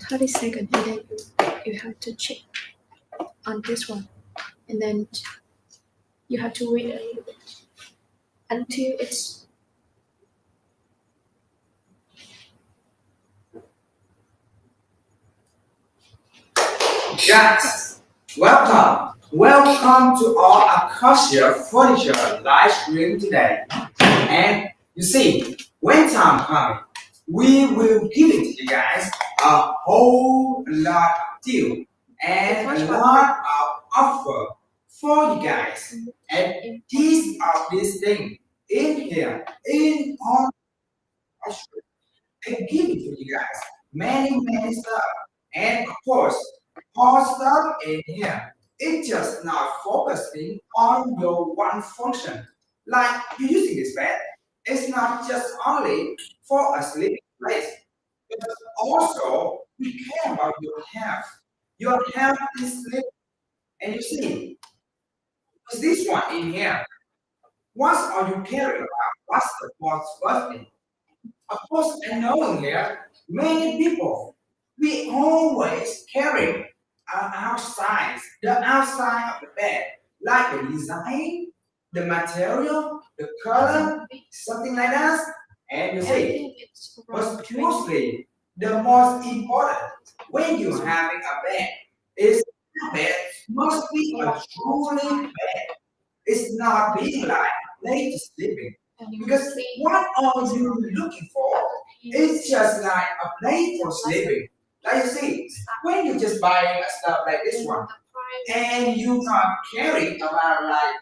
30 seconds, and then you have to check on this one, and then you have to wait a little bit until it's Guys, welcome to our Acacia Furniture live stream today. And you see, when time comes, we will give it to you guys a whole lot of deal and a lot of offer for you guys. And these things in here, in our and give it to you guys. Many stuff. And of course, all stuff in here. It's just not focusing on your one function. Like you're using this bed, it's not just only for a sleeping place, but also we care about your health. Your health is sleep. And you see, with this one in here, what are you caring about? What's the first thing? Of course, and knowing here, many people, we always carry our outside, the outside of the bed, like the design, the material, the color, something like that. And you see, but mostly the most important when you're having a bed is the bed must be a truly bed. It's not being like late sleeping. Because what are you looking for? It's just like a place for sleeping. Like you see, when you just buy a stuff like this one, and you not caring about like,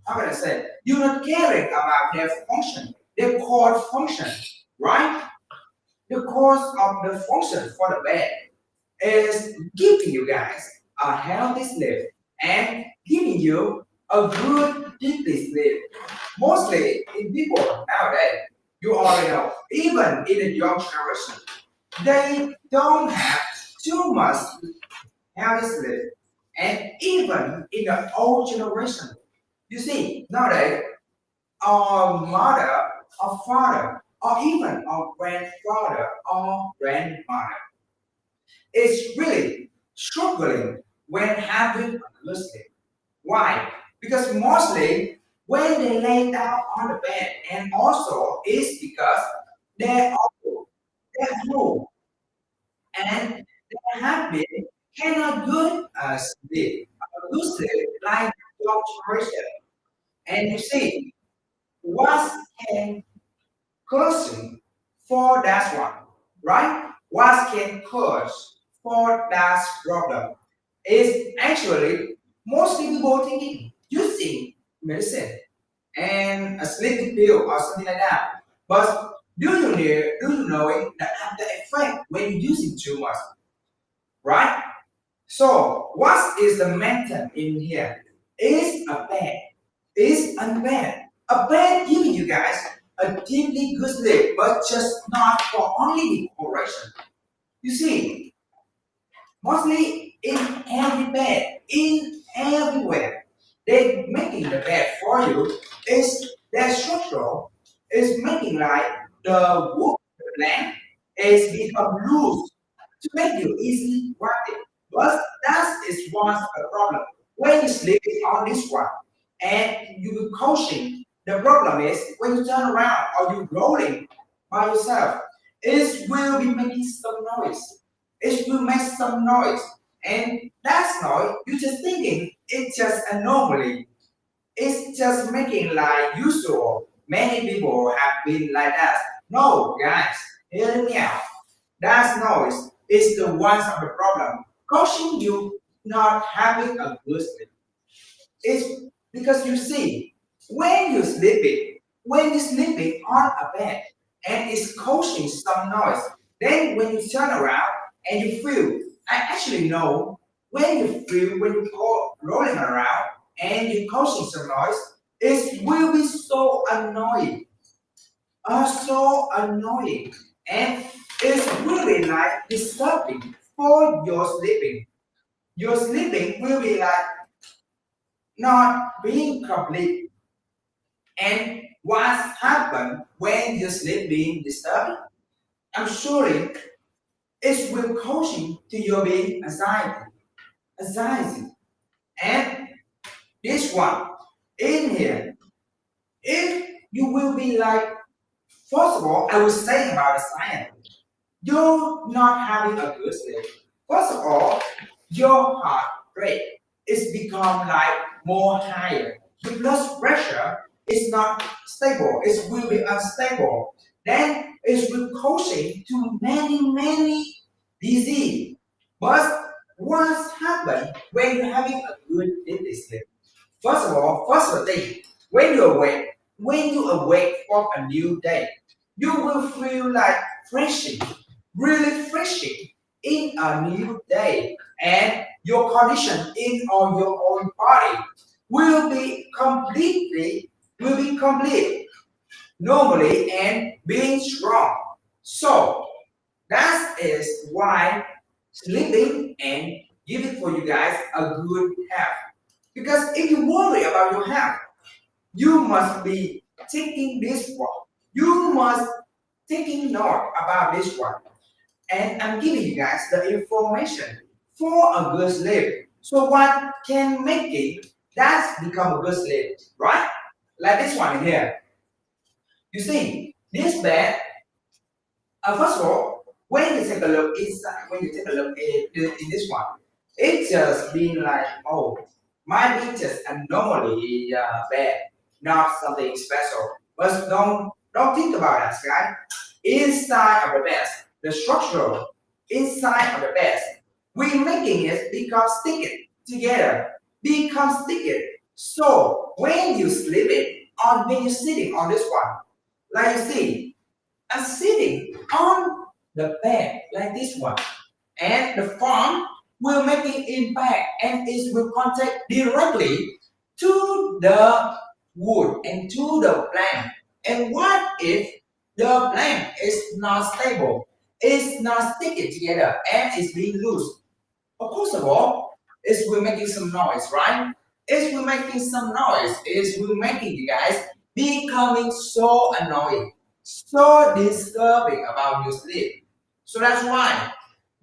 how can I say? You're not caring about their function, their core function, right? The cause of the function for the bed is giving you guys a healthy sleep and giving you a good deeply sleep. Mostly in people nowadays, you already know, even in the young generation, they don't have too much healthy sleep. And even in the old generation, you see, nowadays, our mother, our father, or even our grandfather or grandmother is really struggling when having a good sleep. Why? Because mostly when they lay down on the bed, and also is because they also they move and their habit cannot good sleep, a good sleep like your generation. And you see, what can causing for that one, right? What can cause for that problem is actually mostly people thinking using medicine and a sleeping pill or something like that. But do you know it, the after effect when you're using too much, right? So what is the method in here? Is a bed. Is a bed. A bed giving you guys a deeply good sleep, but just not for only decoration. You see, mostly in every bed, in everywhere, they making the bed for you is their structural is making like the wood, the plank is become loose to make you easily grab it. But that is one of the problem. When you sleep on this one and you coaching, the problem is when you turn around or you rolling by yourself, it will be making some noise. It will make some noise. And that's noise, you're just thinking it's just anomaly. It's just making like usual. Many people have been like that. No, guys, hear me out. That noise is the one of the problem. Causing you not having a good sleep. It's because you see, when you're sleeping on a bed and it's causing some noise, then when you turn around and you feel, I actually know when you feel when you go rolling around and you're causing some noise, it will be so annoying, so annoying, and it's really like disturbing for your sleeping. Your sleeping will be like not being complete. And what happened when your sleep being disturbed? I'm sure it will coaching to your being anxiety. And this one in here, if you will be like, first of all, I was saying about the science. You're not having a good sleep. First of all, your heart rate is become like more higher. Your blood pressure is not stable. It will be unstable. Then it will causing to many disease. But what's happened when you're having a good deep sleep? First of all, first thing, when you awake from a new day, you will feel like freshing, really freshing in a new day, and your condition in on your own body will be complete normally and being strong. So that is why sleeping and giving for you guys a good health. Because if you worry about your health, you must be taking this one. You must taking note about this one. And I'm giving you guys the information for a good sleep. So what can make it that become a good sleep, right? Like this one here. You see, this bed, first of all, when you take a look inside, when you take a look in this one, it just been like, oh, might be just a normally bed, not something special. But don't think about that, guys. Inside of the bed, the structure inside of the bed, we making it become sticky together, become sticky. So when you sleep it, or when you're sitting on this one, like you see, I'm sitting on the bed like this one, and the form will make an impact and it will contact directly to the wood and to the plant. And what if the plant is not stable, it's not sticking together, and it's being loose? Of course of all, it will making some noise, right? It will making some noise. It will making you guys becoming so annoying, so disturbing about your sleep. So that's why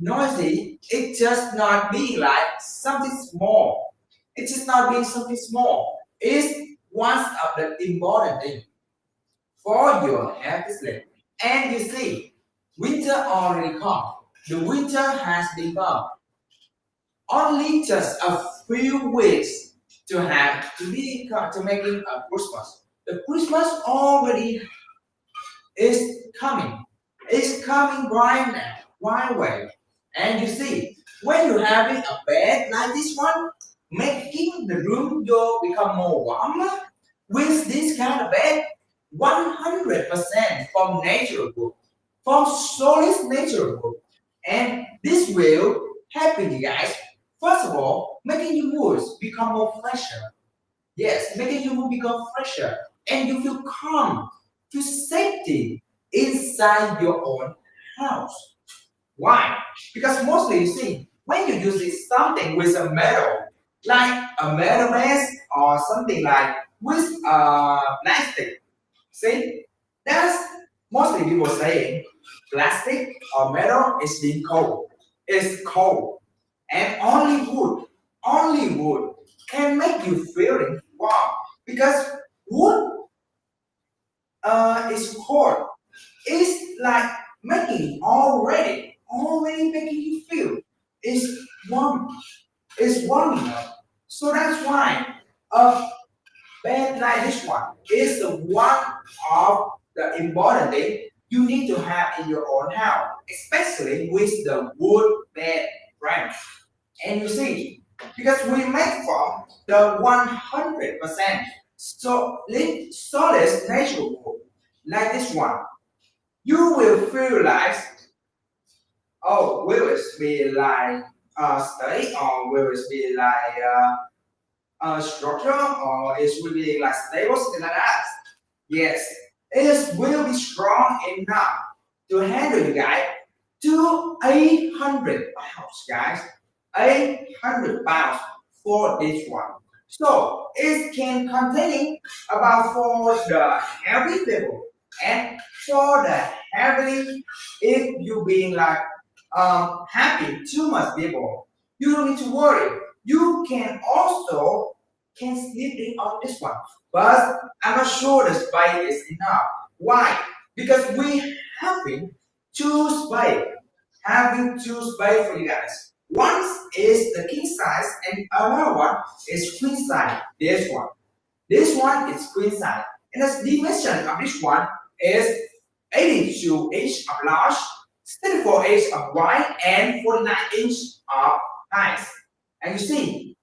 noisy, it just not being like something small. It just not being something small. It's one of the important thing for your healthy sleep. And you see, winter already come. The winter has been come. Only just a few weeks to have to making a Christmas. The Christmas already is coming. It's coming right now, right away. And you see, when you're having a bed like this one, making the room door become more warmer with this kind of bed, 100% from natural wood, from solid natural wood. And this will help you guys, first of all, making your woods become more fresher. Yes, making your wood become fresher. And you feel calm, feel safety inside your own house. Why? Because mostly you see, when you use something with a metal, like a metal mask or something like with plastic, see, that's mostly people saying plastic or metal is being cold. It's cold. And only wood can make you feeling warm. Because wood is cold. It's like making already making you feel it's warm, it's warm enough. So that's why a bed like this one is the one of the important thing you need to have in your own house, especially with the wood bed brand. And you see, because we make from the 100% solid natural wood, like this one, you will feel like, oh, will it be like study or will it be like structure or it will be like stable, something like that? Yes, it will be strong enough to handle you guys to 800 pounds, guys. 800 pounds for this one. So it can contain about for the heavy level and for the heavy if you being like having too much people, you don't need to worry. You can also can sleep in on this one, but I'm not sure the space is enough. Why? Because we having two space, having two space for you guys. One is the king size, and another one is queen size. This one is queen size, and the dimension of this one is 82 inch of large, 64 inch of wide, and 49 inch of height. And you see,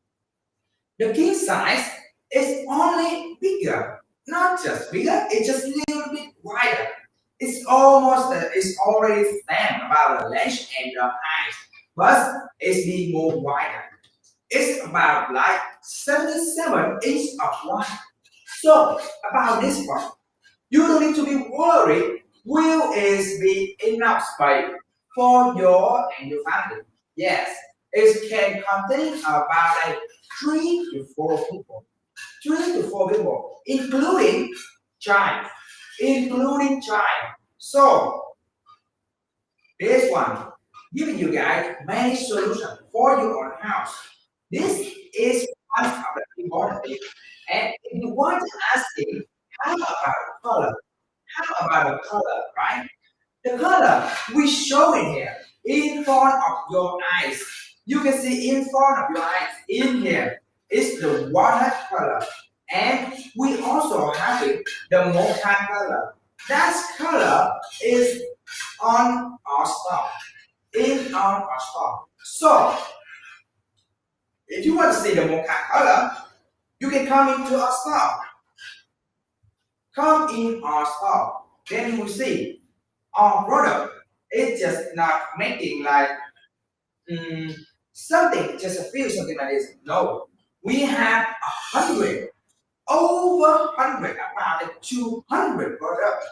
the king size is only bigger, not just bigger, it's just a little bit wider. It's already same about the length and the height, but it's being more wider. It's about like 77 inch of wide. So about this one, you don't need to be worried. Will is be enough space for your and your family? Yes, it can contain about like 3 to 4 people. 3 to 4 people, child, including child. So this one giving you guys many solutions for your own house. This is one of the important things. And if you want to ask him, how about color? How about the color, right? The color we show it here in front of your eyes. You can see in front of your eyes in here is the water color. And we also have it, the mocha color. That color is on our stock. In on our stock. So if you want to see the mocha color, you can come into our stock. Come in our stock. Then you will see our product is just not making like something, just a few something like this. No, we have 100, over 100, about 200 products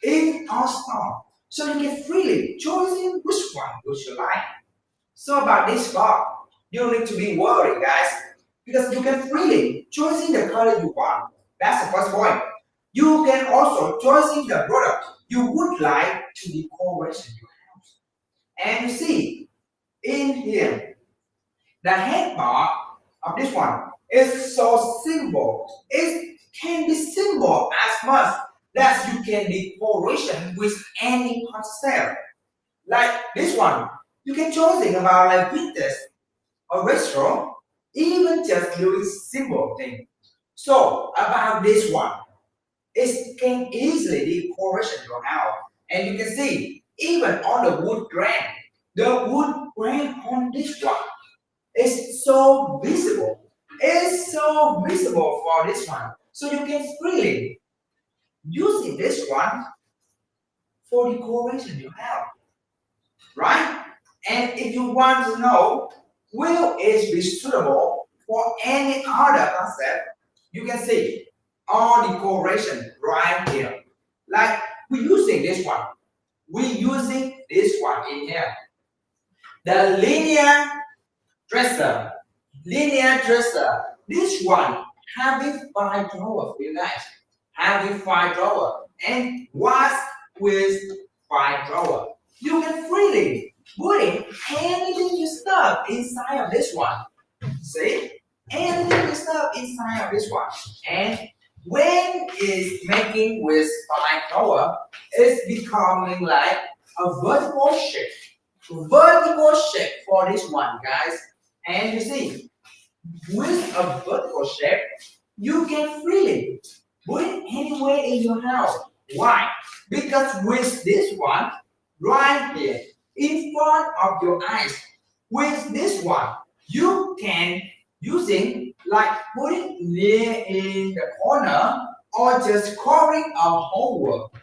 in our store. So you can freely choosing which one would you like. So about this part, you don't need to be worried, guys, because you can freely choosing the color you want. That's the first point. You can also choosing the product you would like to decorate your house. And you see, in here, the headbar of this one is so simple. It can be simple as much that you can decoration with any concept. Like this one, you can choosing about like vintage or retro, even just doing simple thing. So about this one, it can easily decoration your house. And you can see, even on the wood grain, the wood grain on this one is so visible. It's so visible for this one. So you can freely using this one for decoration you have. Right? And if you want to know will it be suitable for any other concept, you can see all decoration right here. Like we're using this one. We're using this one in here. The dresser. Linear dresser. This one having 5 drawers for you guys. Having 5 drawers. And was with 5 drawers. You can freely put in anything you stuff inside of this one. See? Anything you stuff inside of this one. And when it's making with 5 drawers, it's becoming like a vertical shape. Vertical shape for this one, guys. And you see, with a vertical shape, you can freely put it anywhere in your house. Why? Because with this one, right here, in front of your eyes, with this one, you can using like put it near in the corner or just covering a whole wall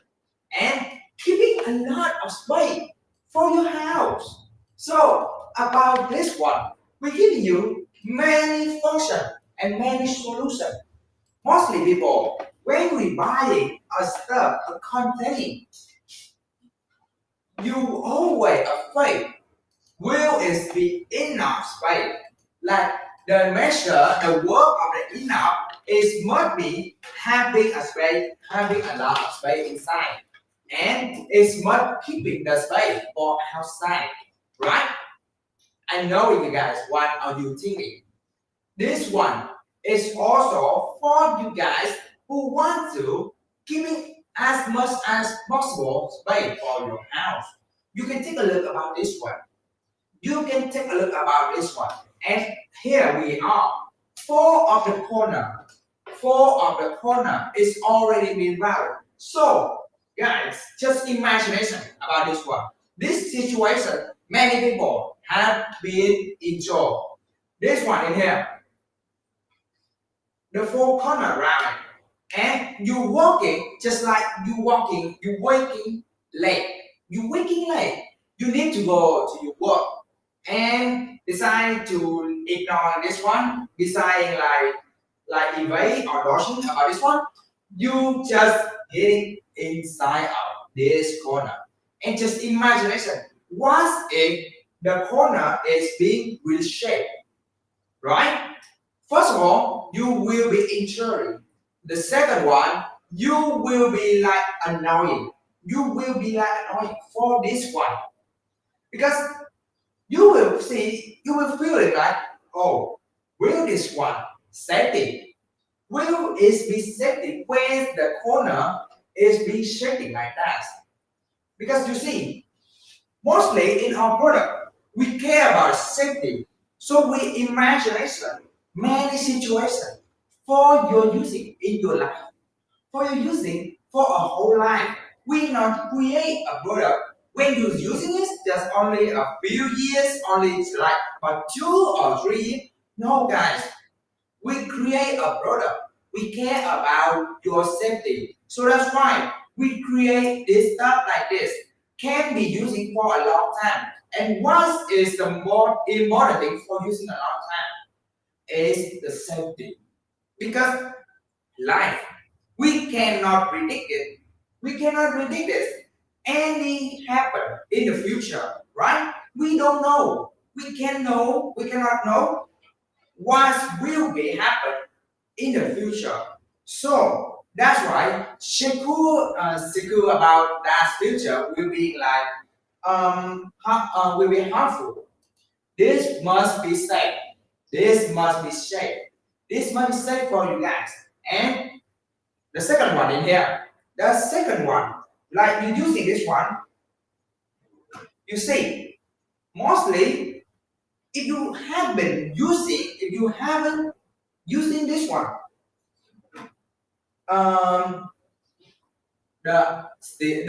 and keeping a lot of space for your house. So about this one, we give you many functions and many solutions. Mostly people, when we buying a stuff, a content, you always afraid will it be enough space? Like the measure, the work of the enough is must be having a space, having a lot of space inside. And it's must keeping the space for outside. right? I know you guys, what are you thinking? This one is also for you guys who want to keep it as much as possible space for your house. You can take a look about this one. You can take a look about this one. And here we are. Four of the corner is already been routed. So guys, just imagination about this one. This situation, many people have been enjoyed. This one in here, the four corner routing. And you walking just like you waking late. You waking late. You need to go to your work and decide to ignore this one, decide like evade or dodging about this one. You just getting inside of this corner. And just imagination, what if the corner is being reshaped, right? First of all, you will be injured. The second one, you will be like annoying. You will be like annoying for this one. Because you will see, you will feel it like, oh, will this one safety? Will it be safety when the corner is being shaking like that? Because you see, mostly in our product, we care about safety. So we imagination many situations for your using in your life, for your using for a whole life. We not create a product when you're using it just only a few years, only like for 2 or 3 years. No, guys, we create a product. We care about your safety. So that's why we create this stuff like this. Can be using for a long time. And what is the more important thing for using a long time is the safety. Because life, we cannot predict it. We cannot predict this. Anything happen in the future, right? We don't know. We can know. We cannot know what will be happen in the future. So that's why secure about that future will be like will be harmful. This must be safe. This must be safe. This must be safe for you guys. And the second one in here, the second one, like you using this one, you see, mostly if you haven't using this one, um, the steel,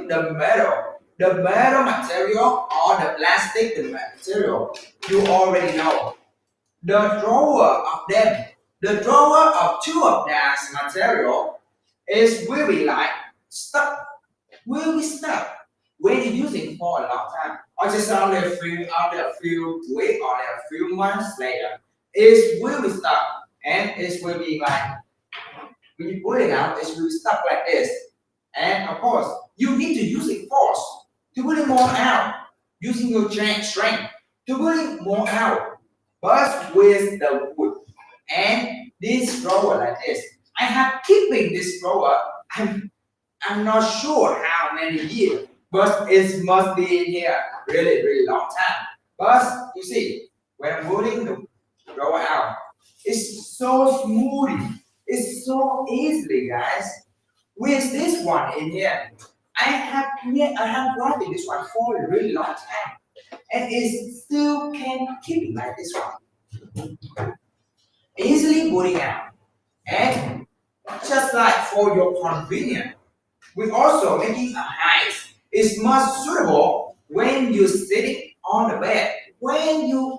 the metal material or the plastic the material, you already know. The drawer of them, the drawer of two of that material is will be like stuck, will be stuck when you're using for a long time, or just only a few weeks or a few months later, it will be stuck and it will be like when you put it out, it will be stuck like this. And of course, you need to use it force to put it more out, using your strength to put it more out, but with the wood. And this drawer like this, I have keeping this drawer. I'm not sure how many years, but it must be in here really long time. But you see, when I'm putting the drawer out, it's so smooth. It's so easily, guys. With this one in here, I have writing this one for a really long time, and it still can keep it like this one, easily putting out, and just like for your convenience, we also making a height is much suitable when you sitting on the bed. When you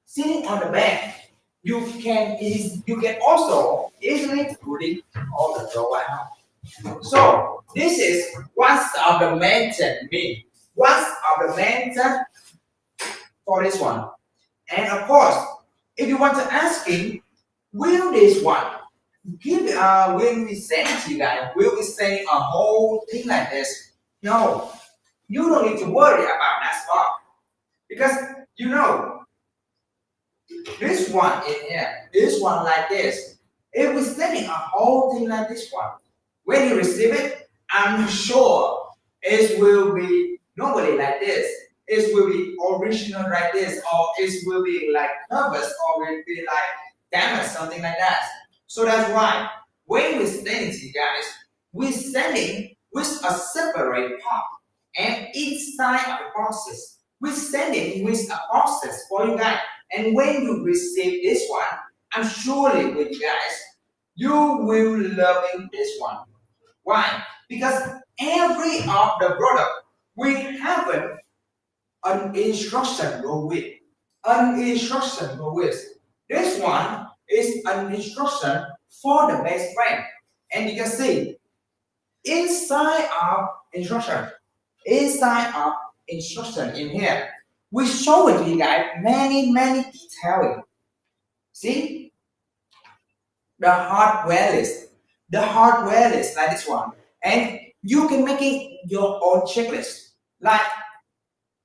sitting on the bed, you can also easily putting all the drawer out. So this is what's of the mention mean. What's of the mention for this one. And of course, if you want to asking, will this one give when we send it to you guys, will we send a whole thing like this? No, you don't need to worry about that part because you know this one in here, this one like this. If we're sending a whole thing like this one, when you receive it, I'm sure it will be normally like this. it will be original like this, or it will be like nervous, or will be like damaged, something like that. So that's why when we send it, you guys, we send it with a separate part, and inside of the process, we send it with a process for you guys. And when you receive this one, I'm surely with you guys, you will loving this one. Why? Because every of the product we have an instruction go with. An instruction go with. This one is an instruction for the best friend. And you can see inside of instruction, inside of instruction in here, we show it to you guys many detailing. See the hardware list. The hardware list like this one. And you can make it your own checklist. Like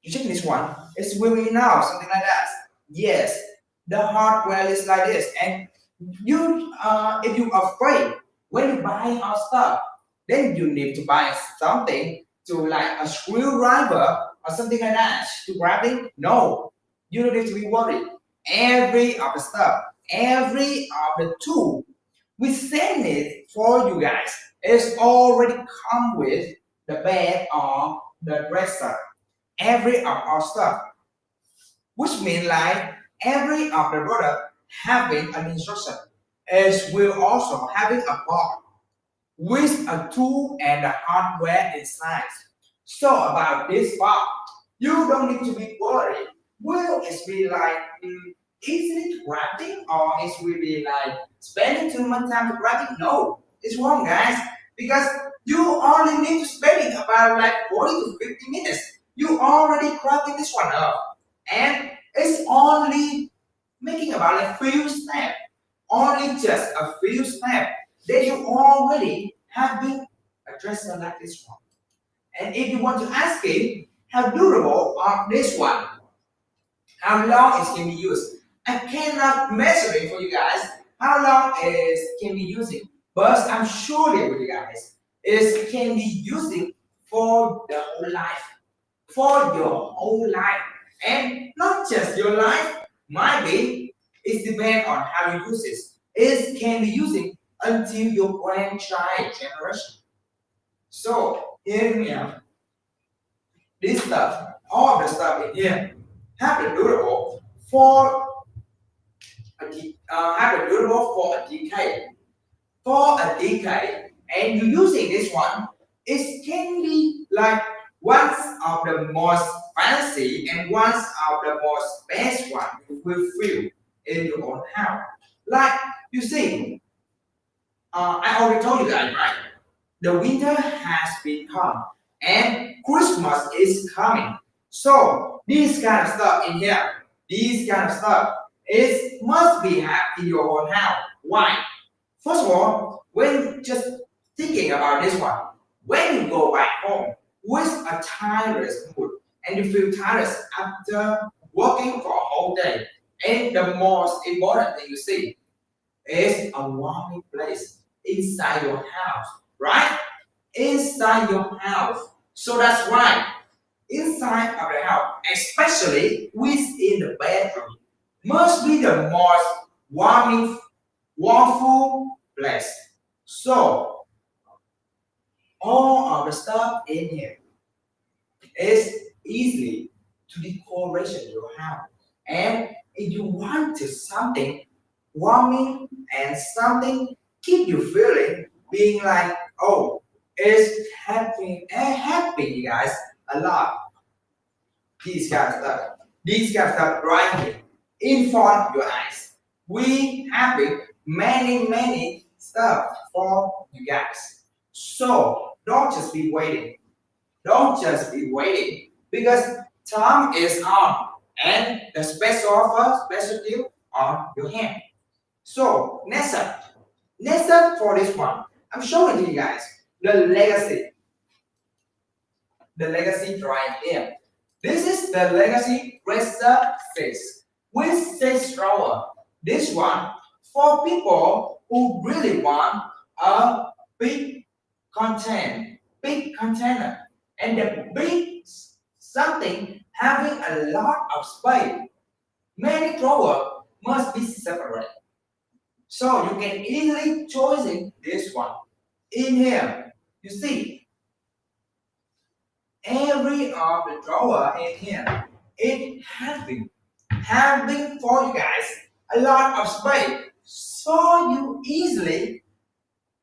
you check this one, it's really now, something like that. Yes, the hardware is like this. And you if you are afraid when you buy our stuff, then you need to buy something to like a screwdriver or something like that to grab it. No, you don't need to be worried. Every of the stuff, every of the tool we send it for you guys. It's already come with the bed or the dresser. Every of our stuff, which means like every of the product having an instruction, is will also having a box with a tool and the hardware inside. So about this part, you don't need to be worried. Will it be like easily to grabbing, or it will be like spending too much time to grabbing? No, it's wrong, guys. Because you only need to spending about like 40 to 50 minutes. You already grabbing this one up, and it's only making about a few steps, only just a few steps that you already have been addressed like this one. And if you want to ask him how durable are this one, how long it can be used, I cannot measure it for you guys how long it can be using, but I'm sure with you guys it can be using for the whole life, for your whole life, and not just your life. Might be it depends on how you use it. It can be using until your grandchild generation. So here we are. This stuff, all the stuff in here, have the durable for have the durable for a decade. For a decade, and you using this one, it can be like one of the most fancy and one of the most best one you will feel in your own house. Like you see, I already told you that, right? The winter has been come and Christmas is coming. So this kind of stuff in here, this kind of stuff, it must be have in your own house. Why? First of all, when just thinking about this one, when you go back home with a tireless mood and you feel tired after working for a whole day, and the most important thing you see is a warming place inside your house, right? Inside your house. So that's why inside of the house, especially within the bedroom, must be the most warming, warmful place. So all of the stuff in here is easily to decoration your house. And if you want to something warming and something keep you feeling being like, oh, it's happy you guys a lot. These kind of stuff. These kind of stuff right here in front of your eyes. We have it many stuff for you guys. So don't just be waiting. Don't just be waiting because time is on and the special offer, special deal on your hand. So next up for this one, I'm showing you guys the legacy right here. This is the legacy Resta 6 with 6 drawer. This one for people who really want a big big container, and the big something having a lot of space. Many drawers must be separate. So you can easily choosing this one. In here, you see, every of the drawer in here, it having for you guys a lot of space. So you easily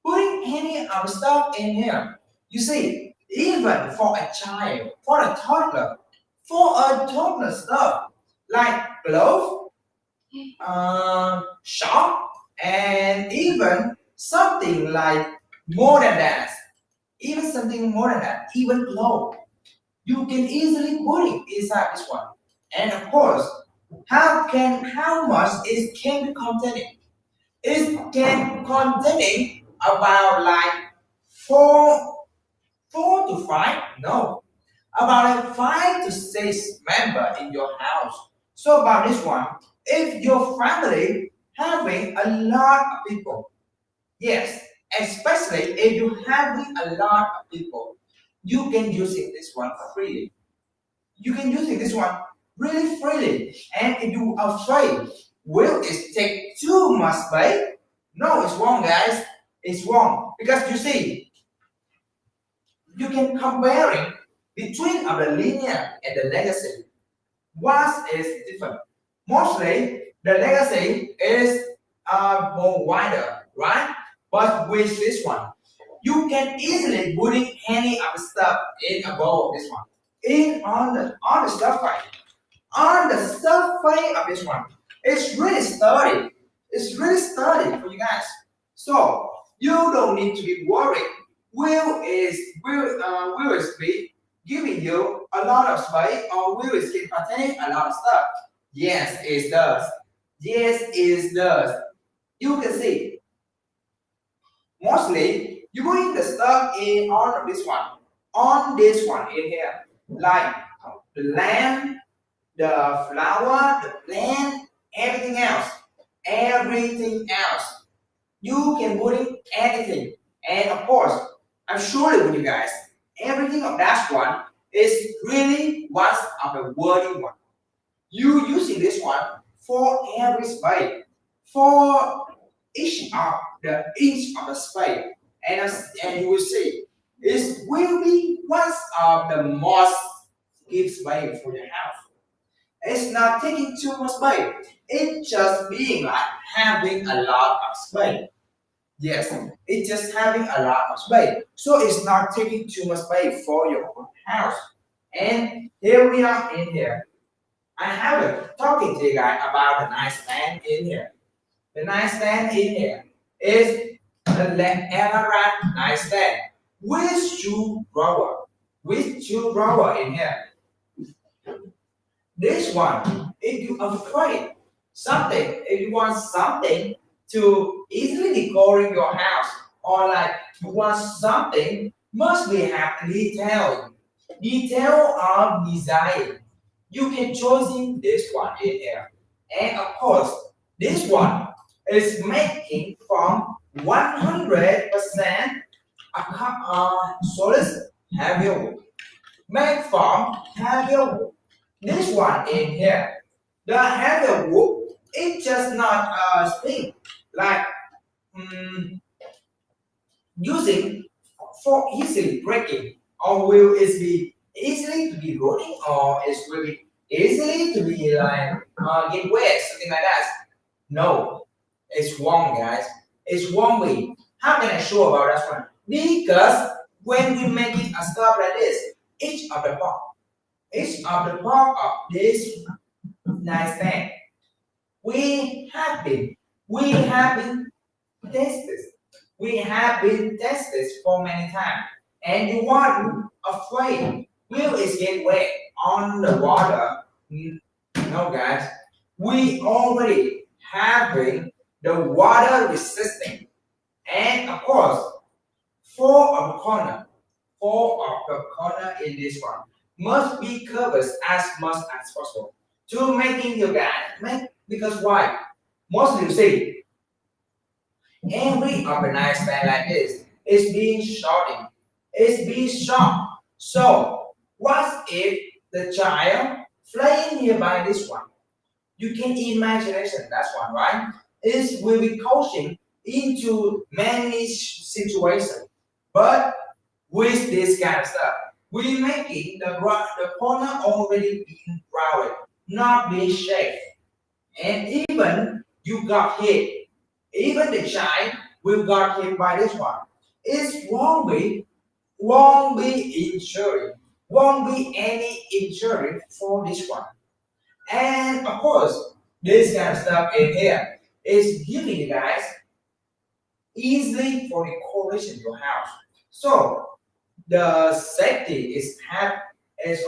putting any of the stuff in here. You see, even for a child, for a toddler stuff, like gloves, shop, and even something like more than that, even something more than that, even clothes. You can easily put it inside this one. And of course, how much it can contain? It can contain about like four four to five, no, about like 5 to 6 member in your house. So about this one, if your family having a lot of people, yes, especially if you having a lot of people, you can using this one freely. You can using this one really freely. And if you are afraid, will it take too much space? No, it's wrong, guys. It's wrong because you see, you can comparing between of the linear and the legacy. What is different? Mostly the legacy is more wider, right? But with this one, you can easily putting any of the stuff in above this one. In on the surface. On the surface of this one. It's really sturdy. It's really sturdy for you guys. So you don't need to be worried. Will is be giving you a lot of space or will is containing a lot of stuff? Yes, it does. Yes, it does. You can see mostly you putting the stuff in on this one in here, like the lamp, the flower, the plant, everything else. You can put in anything, and of course, I'm sure with you guys, everything of that one is really one of the worthy one. You using this one for every space, for each of the inch of the space, and you will see it will be one of the most give space for your house. It's not taking too much space. It's just being like having a lot of space. Yes, it's just having a lot of space. So it's not taking too much space for your house. And here we are in here. I have a talking to you guys about the nightstand in here. The nightstand in here is the Everard nightstand with two drawer. With two drawer in here. This one, if you afraid something, if you want something to easily decorate your house, or like you want something, must be have detail of design. You can choosing this one in here, and of course, this one is making from 100% solid heavy wood, made from heavy wood. This one in here, the heavy wood, it's just not a thing like using for easily breaking, or will it be easily to be rolling, or it will be easily to be like get wet, something like that. No, it's wrong, guys. It's wrong way. How can I show about that one? Because when we make it a stuff like this, each of the part of this nightstand, we have been tested. We have been tested for many times. And you are afraid, will it get wet on the water? No, guys. We already having the water resisting. And of course, four of the corner in this one must be covered as much as possible to making you guys make, because why? Mostly you see every organized band like this is being shorting, is being short. So what if the child flying nearby this one. You can imagination that's one, right? It will be coaching into many situations. But with this kind of stuff, we making the corner already being rounded, not being shaped. And even you got hit, even the child will got hit by this one. It won't be injury, won't be any injury for this one. And of course, this kind of stuff in here is giving you guys easily for the correlation your house. So the safety is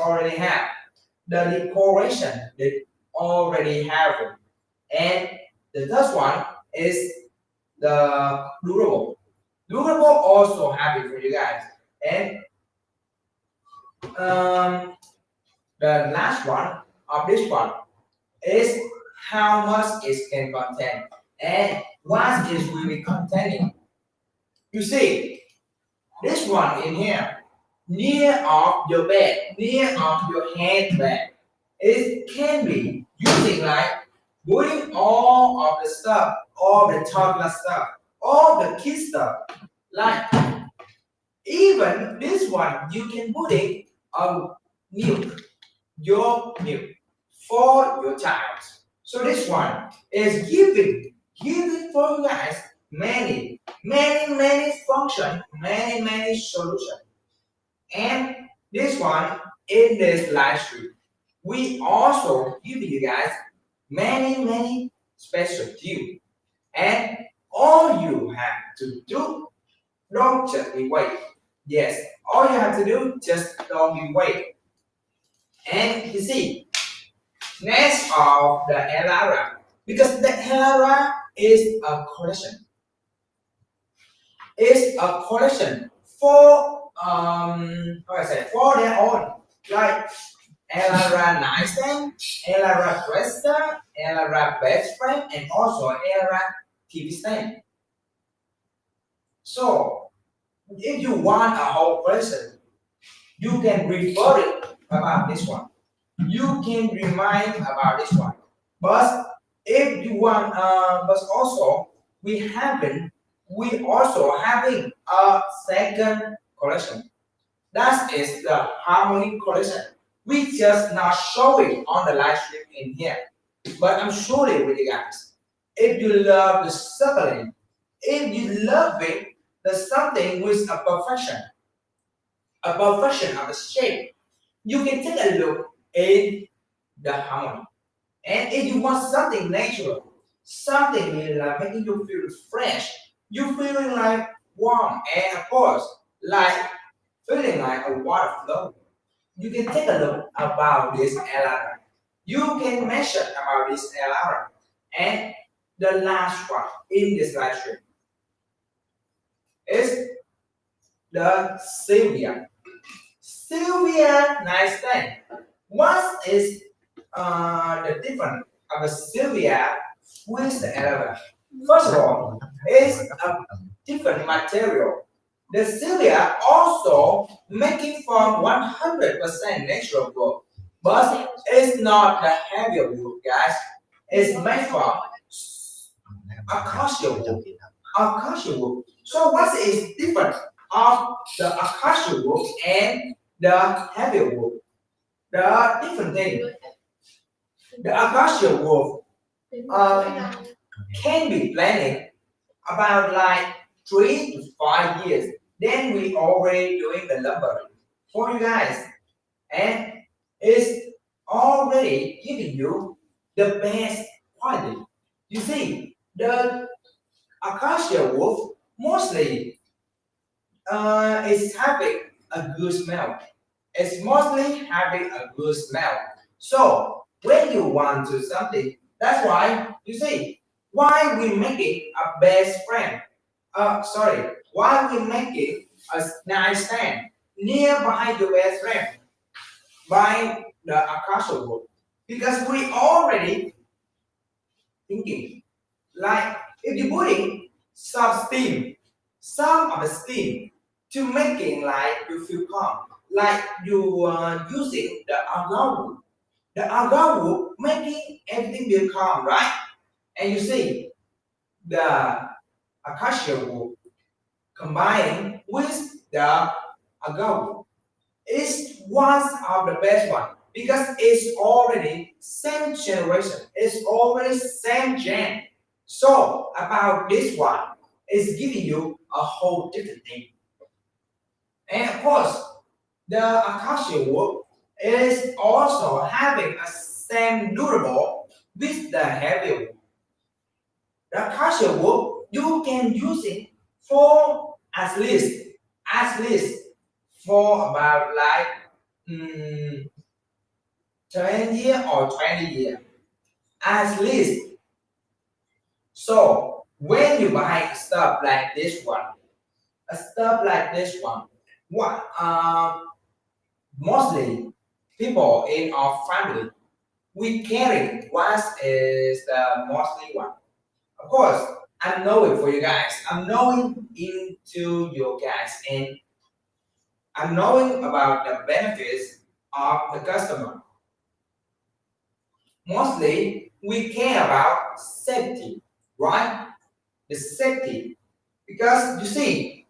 already have. The decoration they already have it. And the third one is the durable. Durable also have it for you guys. And um, the last one of this one is how much it can contain and what is really containing. You see, this one in here, near of your bed, near of your head bed, it can be using like putting all of the stuff, all the toddler stuff, all the kid stuff. Like even this one, you can put it on milk, your milk for your child. So this one is giving for you guys many function, many solution. And this one in this live stream, we also give you guys many special deal. And all you have to do, don't just be wait. Yes, all you have to do, just don't be wait. And you see, next of the Elara, because the Elara is a collection. It's a collection for how I say for their own, like Elara nightstand, Elara dresser, Elara bed frame, and also Elara TV stand. So if you want a whole collection, you can refer it about this one. You can remind about this one. But if you want, but also we also having a second collection. That is the harmony collection. We just not showing on the live stream in here. But I'm surely with you guys. If you love the circling, if you love it, the something with a perfection of the shape, you can take a look in the harmony. And if you want something natural, something like making you feel fresh, you feeling like warm, and of course, like feeling like a water flow. You can take a look about this Elara. You can mention about this Elara. And the last one in this live stream is the Sylvia. Sylvia nice thing. What is the difference of a Sylvia with the elephant? First of all, it's a different material. The Sylvia also making from 100% natural wood, but it's not the heavier wood, guys. It's made from acacia wood. Acacia wood. So what is different of the acacia wood and the heavier wood? The different thing. The acacia wood can be planted about like 3 to 5 years. Then we already doing the lumber for you guys, and it's already giving you the best quality. You see, the acacia wood mostly is having a good smell. It's mostly having a good smell. So when you want to something, that's why you see why we make it a best friend. Sorry, why we make it a nice stand nearby your best friend by the acacia wood because we already thinking like if you putting some of the steam to making like you feel calm, like you are using the alone. the agar wood making everything be calm, right? And you see the acacia wood combining with the agar wood is one of the best one because it's already same generation, it's already same gen. So about this one, it's giving you a whole different thing. And of course, the acacia wood is also having a same durable with the heavy wood. The acacia wood you can use it for at least for about like mm, 10 year or 20 year at least. So when you buy stuff like this one, a stuff like this one, what mostly people in our family we carry what is the mostly one. Of course, I'm knowing for you guys. I'm knowing into your guys and I'm knowing about the benefits of the customer. Mostly we care about safety, right? The safety. Because you see,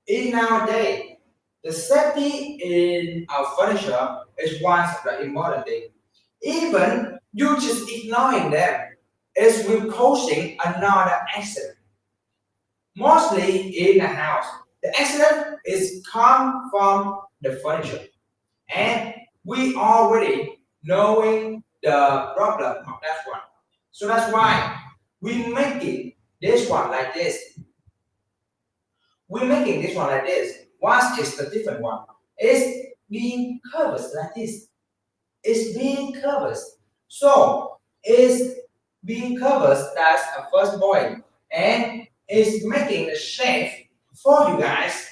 in nowadays, the safety in our furniture is one of the important thing. Even you just ignoring them is will causing another accident. Mostly in a house, the accident is come from the furniture, and we already knowing the problem of that one. So that's why we making this one like this. We're making this one like this. Once is the different one. It's being covered like this. It's being covered. So it's being covered. That's a first point, and it's making the shape for you guys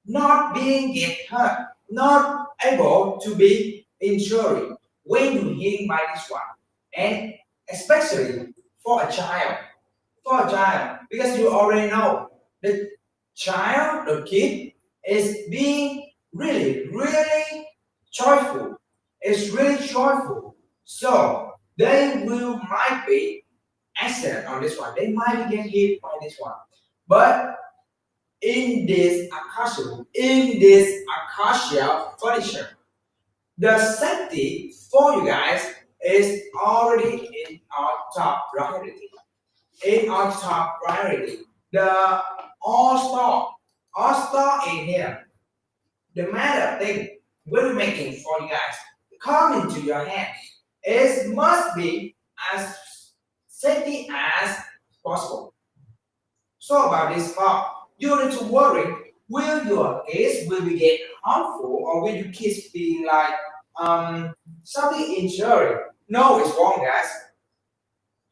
not being get hurt, not able to be injured when you hitting by this one, and especially for a child, because you already know the child, the kid is being really joyful. It's really joyful. So they will might be accident on this one. They might be get hit by this one. But in this acacia furniture, the safety for you guys is already in our top priority. In our top priority, the all star in here. The matter thing we're making for you guys come into your hand is must be as safety as possible. So about this part, you don't need to worry. Will your kids will be get harmful or will your kids be like something injury? No, it's wrong, guys.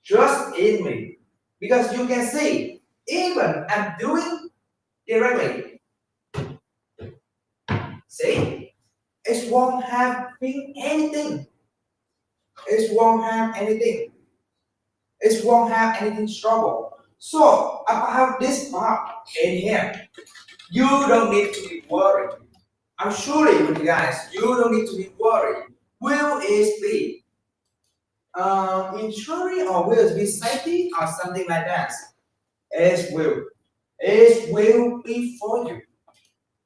Trust in me. Because you can see, even I'm doing directly. See, it won't have been anything. It won't have anything. It won't have anything trouble. So about this part in here, you don't need to be worried. I'm surely with you guys, you don't need to be worried. Will it be injury or will it be safety or something like that? It will. It will be for you.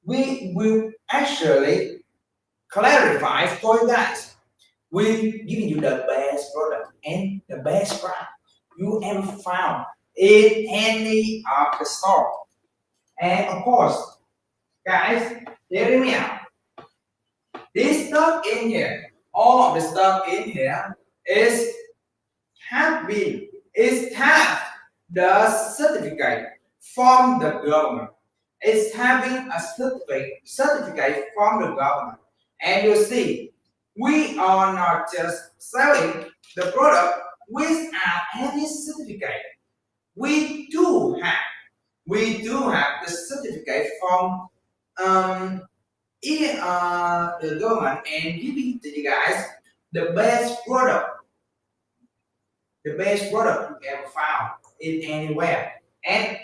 We will actually clarify for you guys. We're giving you the best product and the best price you ever found in any of the store. And of course, guys, hear me out. This stuff in here, all of the stuff in here is have been is have the certificate from the government. It's having a certificate from the government. And you see, we are not just selling the product without any certificate. We do have the certificate from the government and giving to you guys the best product you ever found in anywhere. And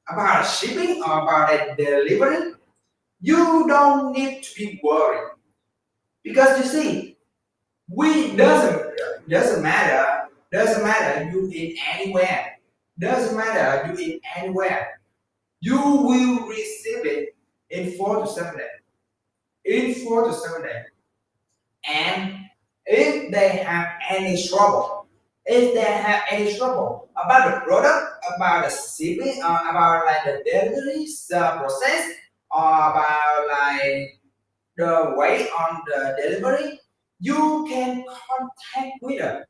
about shipping or about a delivery, you don't need to be worried because you see We doesn't matter you in anywhere. Doesn't matter you in anywhere. You will receive it in 4 to 7 days. In 4 to 7 days. And if they have any trouble, if they have any trouble about the product, about the shipping, about like the deliveries, the process, or about like the way on the delivery, you can contact with them.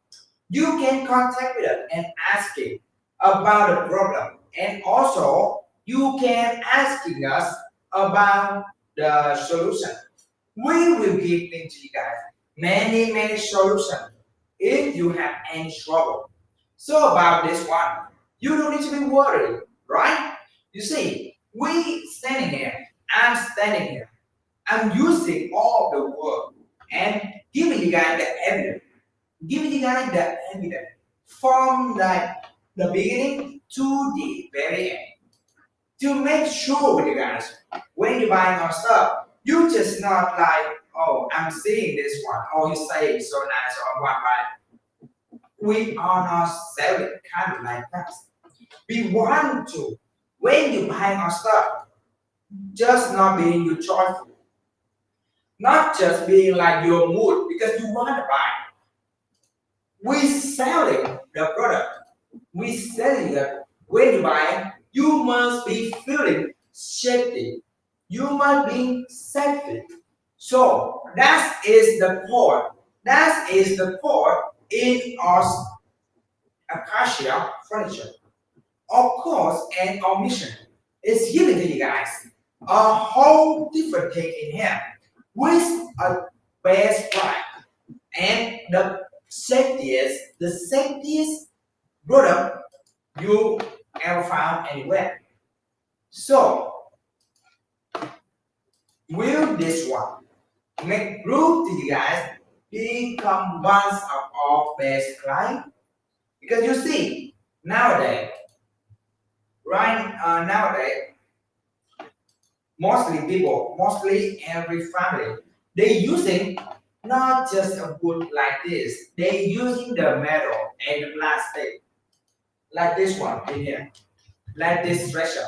You can contact with them and asking about the problem, and also you can asking us about the solution. We will give them to you guys many solutions if you have any trouble. So about this one, you don't need to be worried, right? You see, we standing here, I'm standing here, I'm using all the work and giving you guys the evidence, giving you guys the evidence from like the beginning to the very end to make sure with you guys when you're buying our stuff, you just not like, oh, I'm seeing this one, oh, you say it's so nice, or what, right? We are not selling kind of like that. We want to, when you buying our stuff, just not being you joyful, not just being like your mood because you want to buy. We selling the product. We selling it when you buy. You must be feeling safety. You must be safety. So that is the core. That is the core in our Acacia furniture. Of course, and our mission is giving to you guys a whole different thing in here with a best price and the safetiest product you ever found anywhere. So will this one make proof to you guys become one of our best clients? Because you see, nowadays, right nowadays, mostly every family, they using not just a wood like this, they using the metal and the plastic, like this one in here, like this treasure.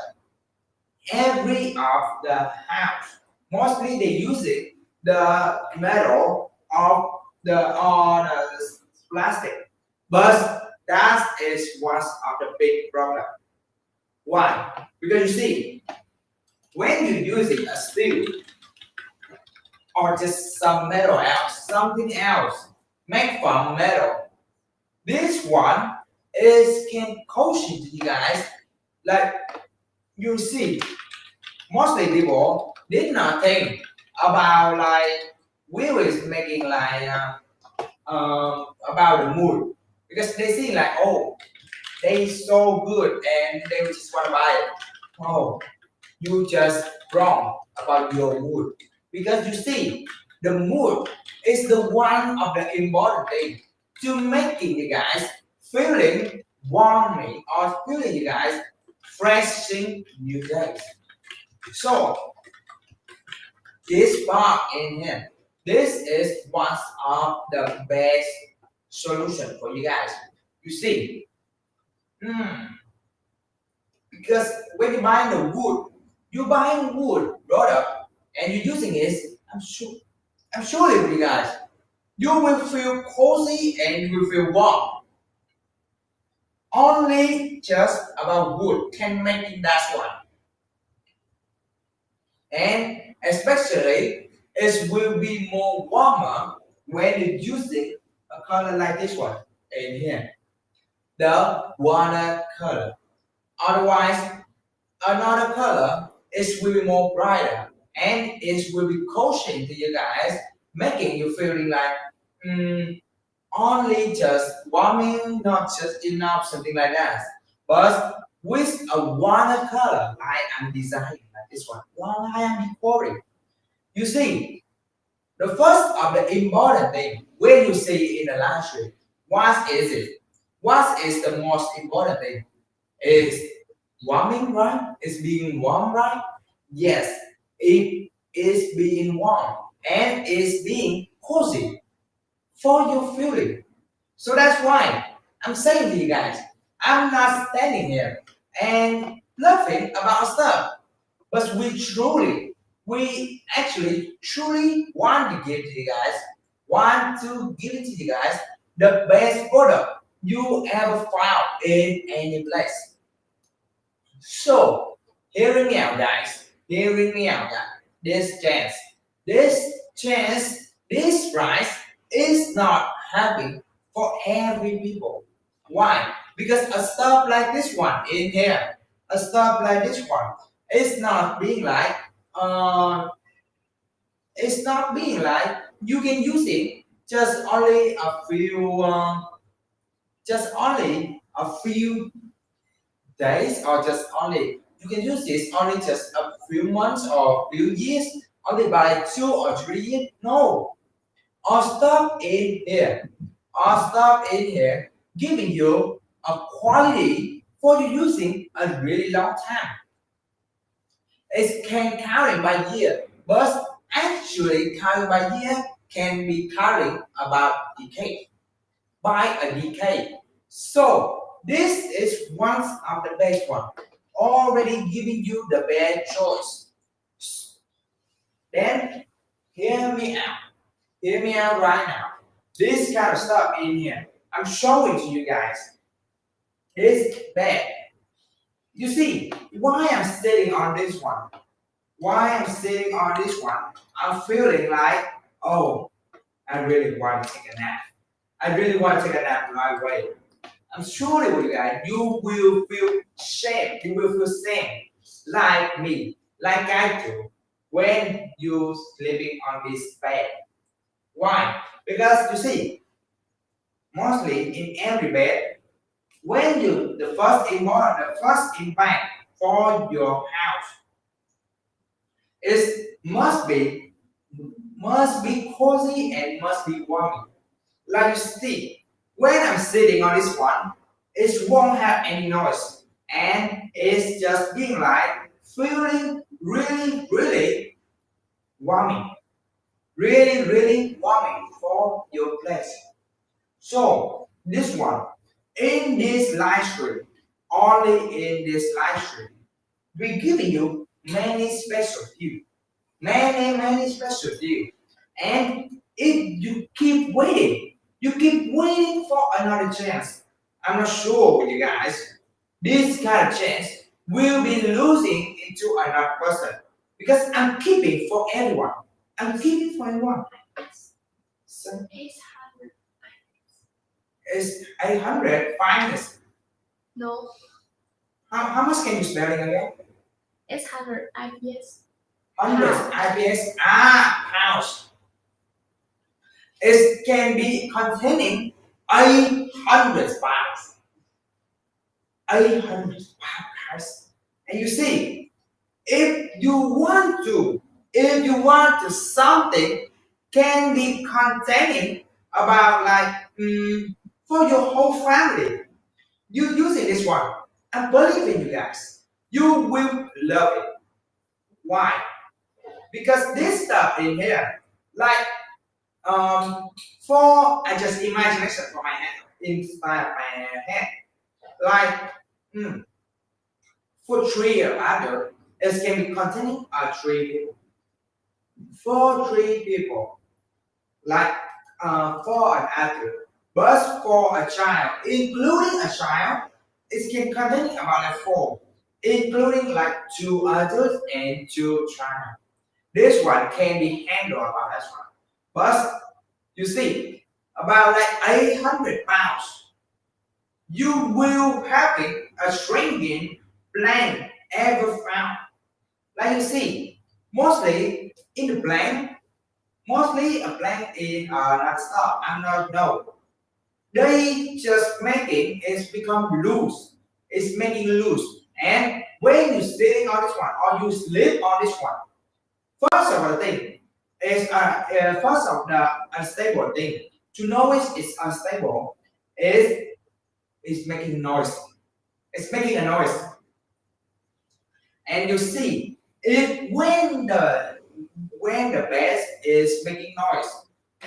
Every of the house, mostly they using the metal of the on plastic, but that is one of the big problem. Why? Because you see, when you're using a steel or just some metal else, something else made from metal, this one is can caution to you guys. Like you see, mostly people did not think about like we was making like about the mood because they see like, oh, they so good and they just want to buy it. Oh, you just wrong about your mood because you see the mood is the one of the important thing to making you guys feeling warming or feeling you guys freshing new days. So this part in here, this is one of the best solution for you guys. You see, hmm, because when you buy the wood, you buying wood product and you're using it, I'm sure you guys, you will feel cozy and you will feel warm. Only just about wood can make it that one. And especially it will be more warmer when you're using a color like this one in here, the walnut color. Otherwise, another color is will be more brighter and it will be coaching to you guys, making you feeling like only just warming, not just enough, something like that. But with a walnut color, I am designing like this one. While I am decorating. You see, the first of the important thing when you see in the landscape, what is it? What is the most important thing? Is warming, right? Is being warm, right? Yes, it is being warm and is being cozy for your feeling. So that's why I'm saying to you guys, I'm not standing here and bluffing about stuff, but we actually truly want to give to you guys, want to give it to you guys the best product you ever found in any place. So, hearing me out, guys. Hearing me out, guys. This price is not happy for every people. Why? Because a stuff like this one in here, a stuff like this one, it's not being like, uh, it's not being like you can use it just only a few days or just only you can use this only just a few months or few years only by 2 or 3 years. No, our stuff in here, our stuff in here giving you a quality for you using a really long time. It can carry by year, but actually carry by year can be carrying about decade by a decade. So this is one of the best one, already giving you the best choice. Then hear me out. Hear me out right now. This kind of stuff in here, I'm showing to you guys, is bad. You see, why I'm sitting on this one? Why I'm sitting on this one? I'm feeling like, oh, I really want to take a nap. I really want to take a nap right away. I'm sure with you guys, you will feel shame. You will feel shame like me, like I do, when you sleeping on this bed. Why? Because you see, mostly in every bed, when you the first impact for your house is must be cozy and must be warm. Like you see, when I'm sitting on this one, it won't have any noise. And it's just being like feeling really, really warming. Really, really warming for your place. So this one, in this live stream, only in this live stream, we're giving you many special deals. Many special deals. And if you keep waiting for another chance. I'm not sure with you guys. This kind of chance will be losing into another person. Because I'm keeping for everyone. I'm keeping for everyone. So it's 800 finest. No, How much can you spell it again? it's 100 IPS. Hundreds IPS pounds. It can be containing 800 pounds. 800 pounds. And you see, if you want to something can be containing about like for your whole family. You using this one. I believe in you guys. You will love it. Why? Because this stuff in here, like for I just imagination for my hand, inside my hand, like for three or other, it can be containing three people. For three people, like for an adult, but for a child, including a child, it can contain about like four, including like two adults and two child. This one can be handled about this one. But you see, about like 800 pounds, you will having a shrinking blank ever found. Like you see, mostly in the blank, mostly a blank in not stop. I'm not no. They just making it become loose. It's making loose. And when you sitting on this one or you sleep on this one, first of the thing is first of the unstable thing. To know it's unstable is making noise. It's making a noise. And you see, if when the bass is making noise,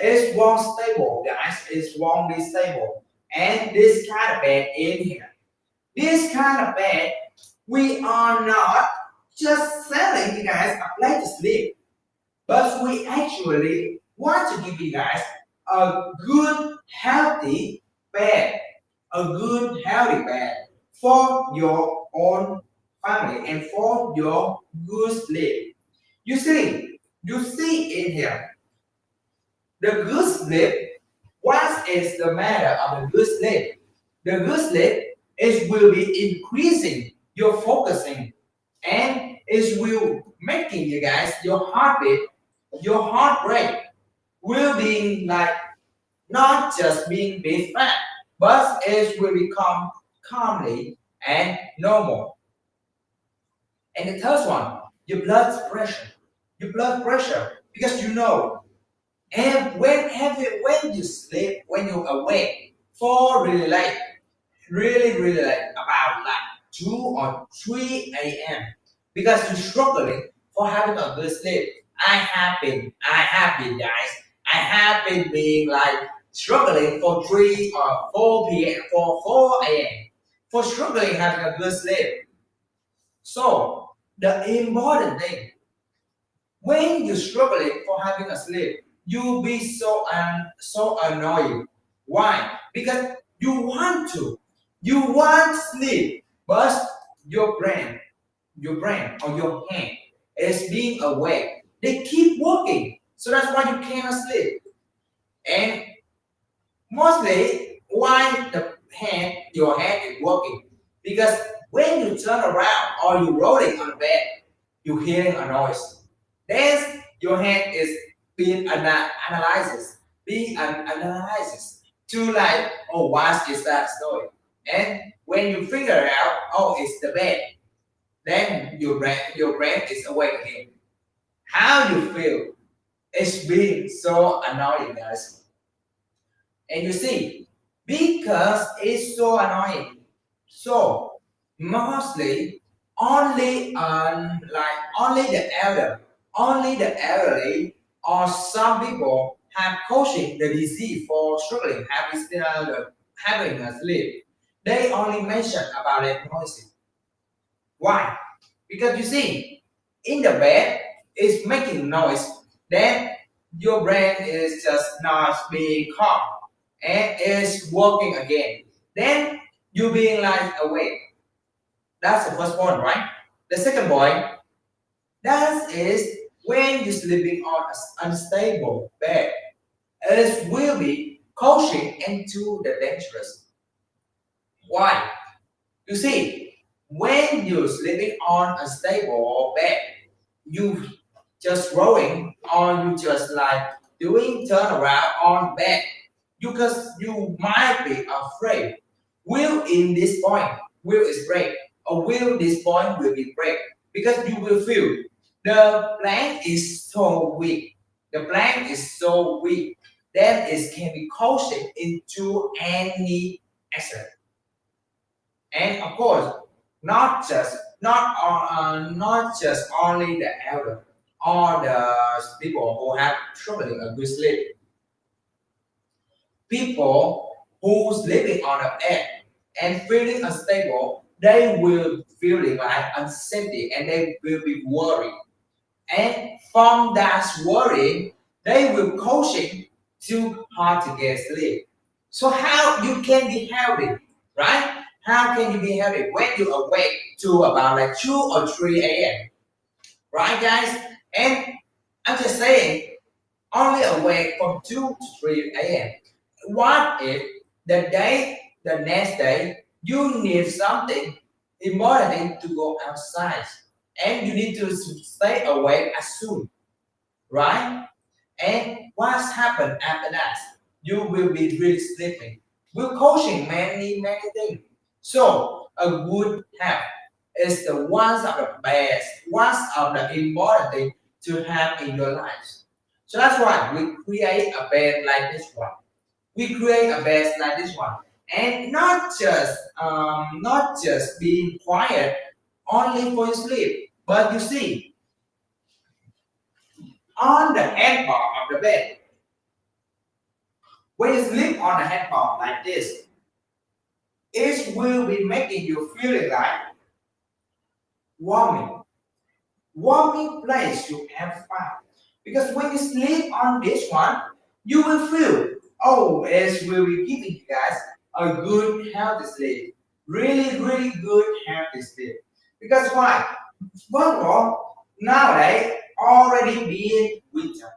It won't stable, guys. It won't be stable. And this kind of bed in here. This kind of bed, we are not just selling you guys a place to sleep, but we actually want to give you guys a good, healthy bed, a good, healthy bed for your own family and for your good sleep. You see in here, the good sleep, what is the matter of the good sleep? The good sleep is will be increasing your focusing and it will making you guys your heartbeat, your heart rate will be like not just being bit fat, but it will become calmly and normal. And the third one, your blood pressure. Your blood pressure, because you know, and when you sleep, when you awake for really late, really late, about like 2 or 3 a.m. because you're struggling for having a good sleep. I have been guys. I have been being like struggling for 3 or 4 p.m. for 4 a.m. for struggling having a good sleep. So the important thing when you're struggling for having a sleep, you'll be so annoying. Why? Because you want sleep, but your brain or your hand is being awake. They keep working, so that's why you cannot sleep. And mostly, why your hand is working? Because when you turn around or you're rolling on the bed, you're hearing a noise. Then your hand is being analyzes to like, oh, what is that story? And when you figure out, oh, it's the bed, then your brain is awake again. How you feel? It's being so annoying, guys. And you see, because it's so annoying, so mostly only only the elderly, or some people have causing the disease for struggling having a sleep. They only mention about it noisy. Why? Because you see, in the bed, it's making noise. Then your brain is just not being calm and is working again. Then you being like awake. That's the first point, right? The second point, that is when you're sleeping on an unstable bed, it will be causing into the dangerous. Why? You see, when you're sleeping on a stable bed, you just rolling or you just like doing turnaround on bed, because you might be afraid. Will in this point will is break, or will this point will be break, because you will feel the plank is so weak. The plank is so weak that it can be causing into any accident. And of course, not just only the elder or the people who have struggling with sleep. People who's living on a bed and feeling unstable, they will feeling like uncertainty and they will be worried. And from that worrying, they will causing too hard to get sleep. So how you can be healthy, right? How can you be healthy when you awake to about like 2 or 3 a.m., right, guys? And I'm just saying, only awake from 2 to 3 a.m. What if the next day, you need something important to go outside, and you need to stay awake as soon, right? And what's happened after that? You will be really sleeping. We're coaching many things. So a good health is the one of the best, one of the important thing to have in your lives. So that's why we create a bed like this one. We create a bed like this one, and not just being quiet only for your sleep, but you see on the handbar of the bed When you sleep on the headphone like this, it will be making you feeling like warming. Warming place you have found. Because when you sleep on this one, you will feel, oh, it will be giving you guys a good healthy sleep. Really, really good healthy sleep. Because why? First of all, nowadays already being winter.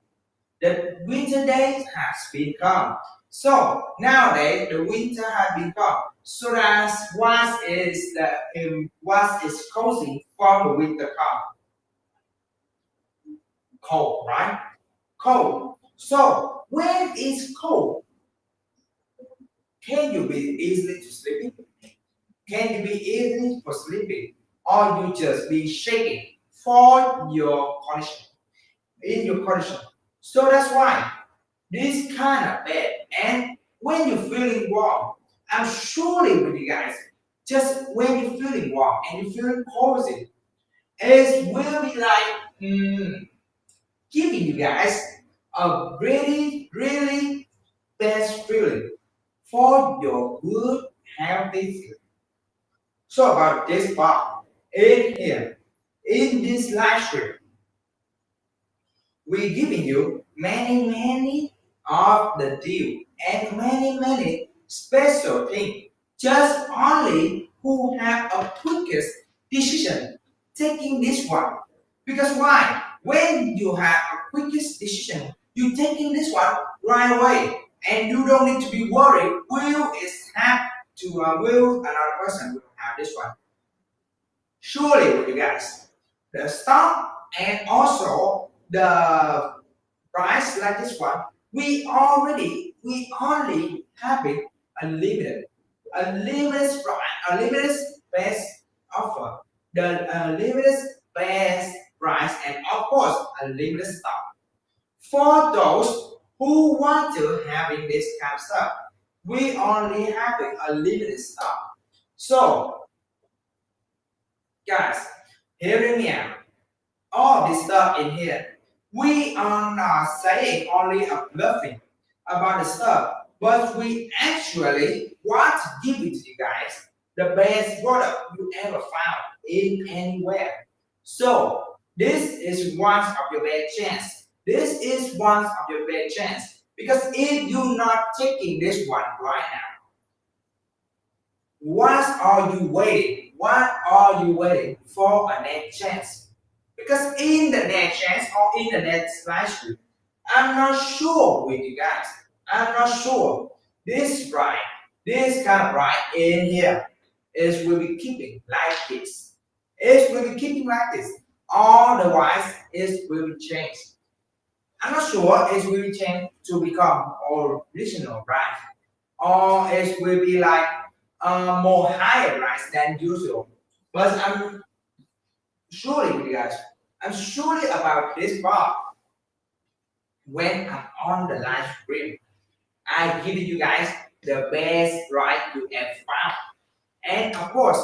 The winter days has become. So nowadays the winter has become. So that's what is the what is causing from the winter come? Cold, right? Cold. So when it's cold, can you be easily to sleeping? Can you be easily for sleeping? Or you just be shaking for your condition, in your condition. So that's why this kind of bed. And when you're feeling warm, I'm surely with you guys, just when you're feeling warm and you're feeling cozy, it will be like giving you guys a really, really best feeling for your good healthy sleep. So about this part in here, in this live stream, we're giving you many of the deal and many special things. Just only who have a quickest decision taking this one. Because why? When you have a quickest decision, you taking this one right away, and you don't need to be worried. Will is have to will another person will have this one? Surely, you guys, the stock and also the price like this one, we only having a limited price, a limited best offer, the limited best price, and of course a limited stock. For those who want to having this kind of stuff, we only having a limited stock. So guys, hearing me out. All this stuff in here. We are not saying only a bluffing about the stuff, but we actually want to give it to you guys the best product you ever found in anywhere. So this is one of your best chance. This is one of your best chance. Because if you're not taking this one right now, what are you waiting? What are you waiting for a next chance? Because in the next chance or in the next live stream, I'm not sure with you guys. I'm not sure this ride, this kind of ride in here is will be keeping like this. It will be keeping like this. Otherwise, it will be changed. I'm not sure it will be changed to become original ride, or it will be like more higher rides than usual. But I'm surely with you guys. I'm surely about this part when I'm on the live stream. I give you guys the best ride you ever found. And of course,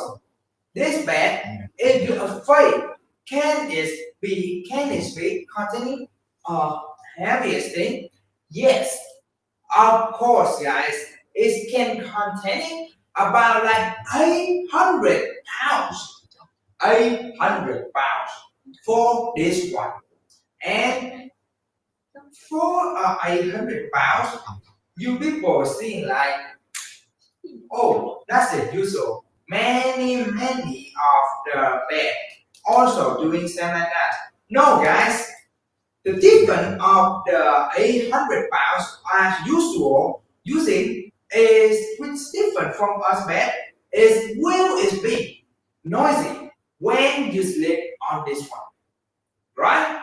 this bed, if you're afraid, can it be containing heaviest thing? Yes, of course, guys. It can contain about like 800 pounds. 800 pounds for this one. And for 800 pounds, you people seeing like, oh, that's it, usual. Many of the bed also doing something like that. No, guys, the difference of the 800 pounds as usual using is which different from us bed is will is big, noisy when you sleep on this one, right?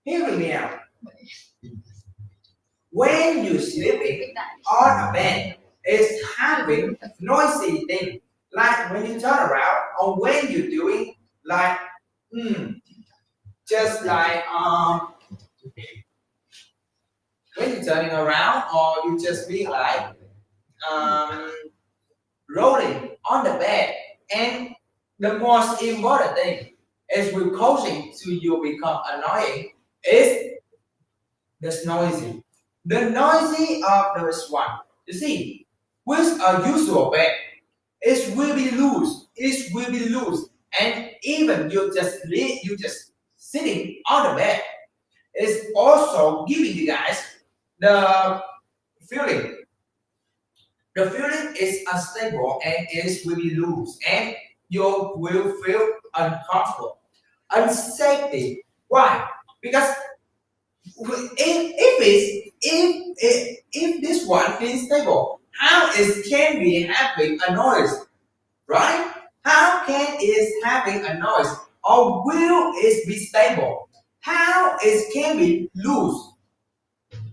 Hear me out. When you sleeping on a bed, it's having noisy thing. Like when you turn around or when you're doing like just like when you're turning around or you just be like um, rolling on the bed. And the most important thing is will causing to you become annoying is this noisy. the noisy of this one. You see, with a usual bed, it will be loose. It will be loose, and even you just sitting on the bed is also giving you guys the feeling. The feeling is unstable and it will be loose, and you will feel uncomfortable, unsafety. Why? Because if this one is stable, how is can be having a noise, right? How can is having a noise or will it be stable? How is can be loose,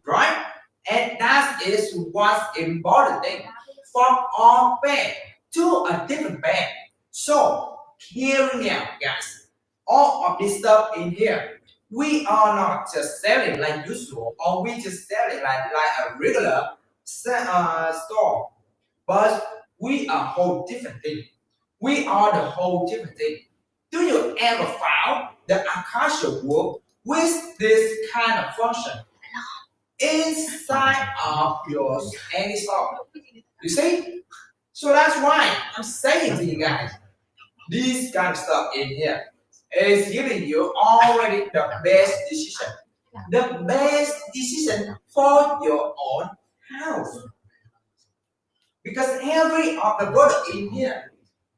right? And that is what's important thing from our band to a different band. So here now, guys, all of this stuff in here, we are not just selling like usual, or we just selling like a regular store, but we are whole different thing. We are the whole different thing. Do you ever found the Akasha work with this kind of function inside of your any store? You see? So that's why I'm saying to you guys, this kind of stuff in here is giving you already the best decision. The best decision for your own house. Because every of the product in here,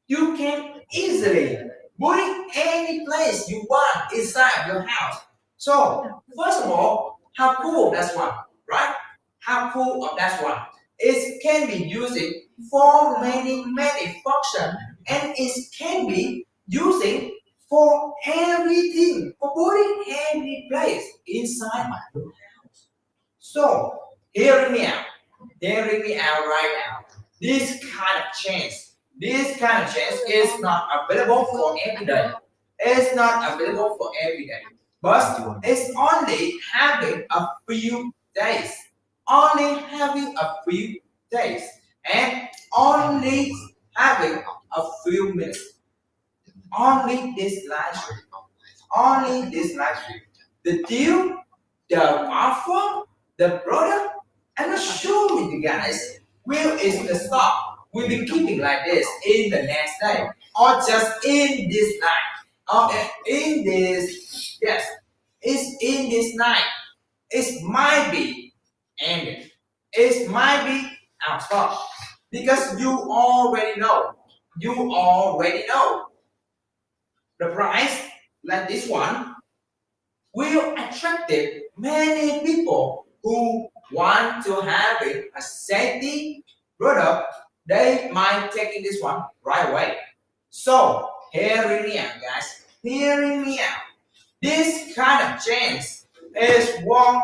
you can easily put it any place you want inside your house. So, first of all, how cool that's one, right? How cool of that one. It can be used for many functions, and it can be using for everything, for putting any place inside my house. So, hearing me out right now. This kind of chance is not available for every day. It's not available for every day. But it's only having a few days. Only having a few days. And only having a few minutes. Only this live stream. Only this live stream. The deal, the offer, the product, I'm not sure with you guys will is the stock will be keeping like this in the next day or just in this night or in this yes it's in this night it might be ended, it might be out of stock because you already know the price like this one will attract many people who want to have a safety product. They might taking this one right away. So hearing me out, guys, hearing me out. This kind of chance is won't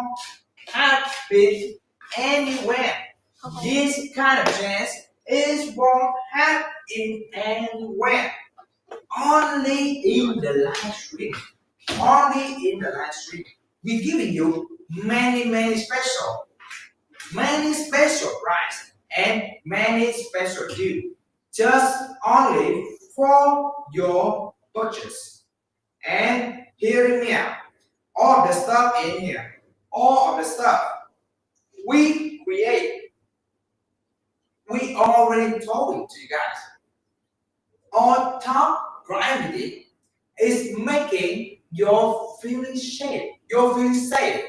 happen anywhere. This kind of chance is won't happen anywhere. Only in the live stream. Only in the live stream. We're giving you many special price and many special deal. Just only for your purchase. And hearing me out. All the stuff in here. All of the stuff we create. We already told it to you guys. On top gravity is making your feeling safe. Your feeling safe.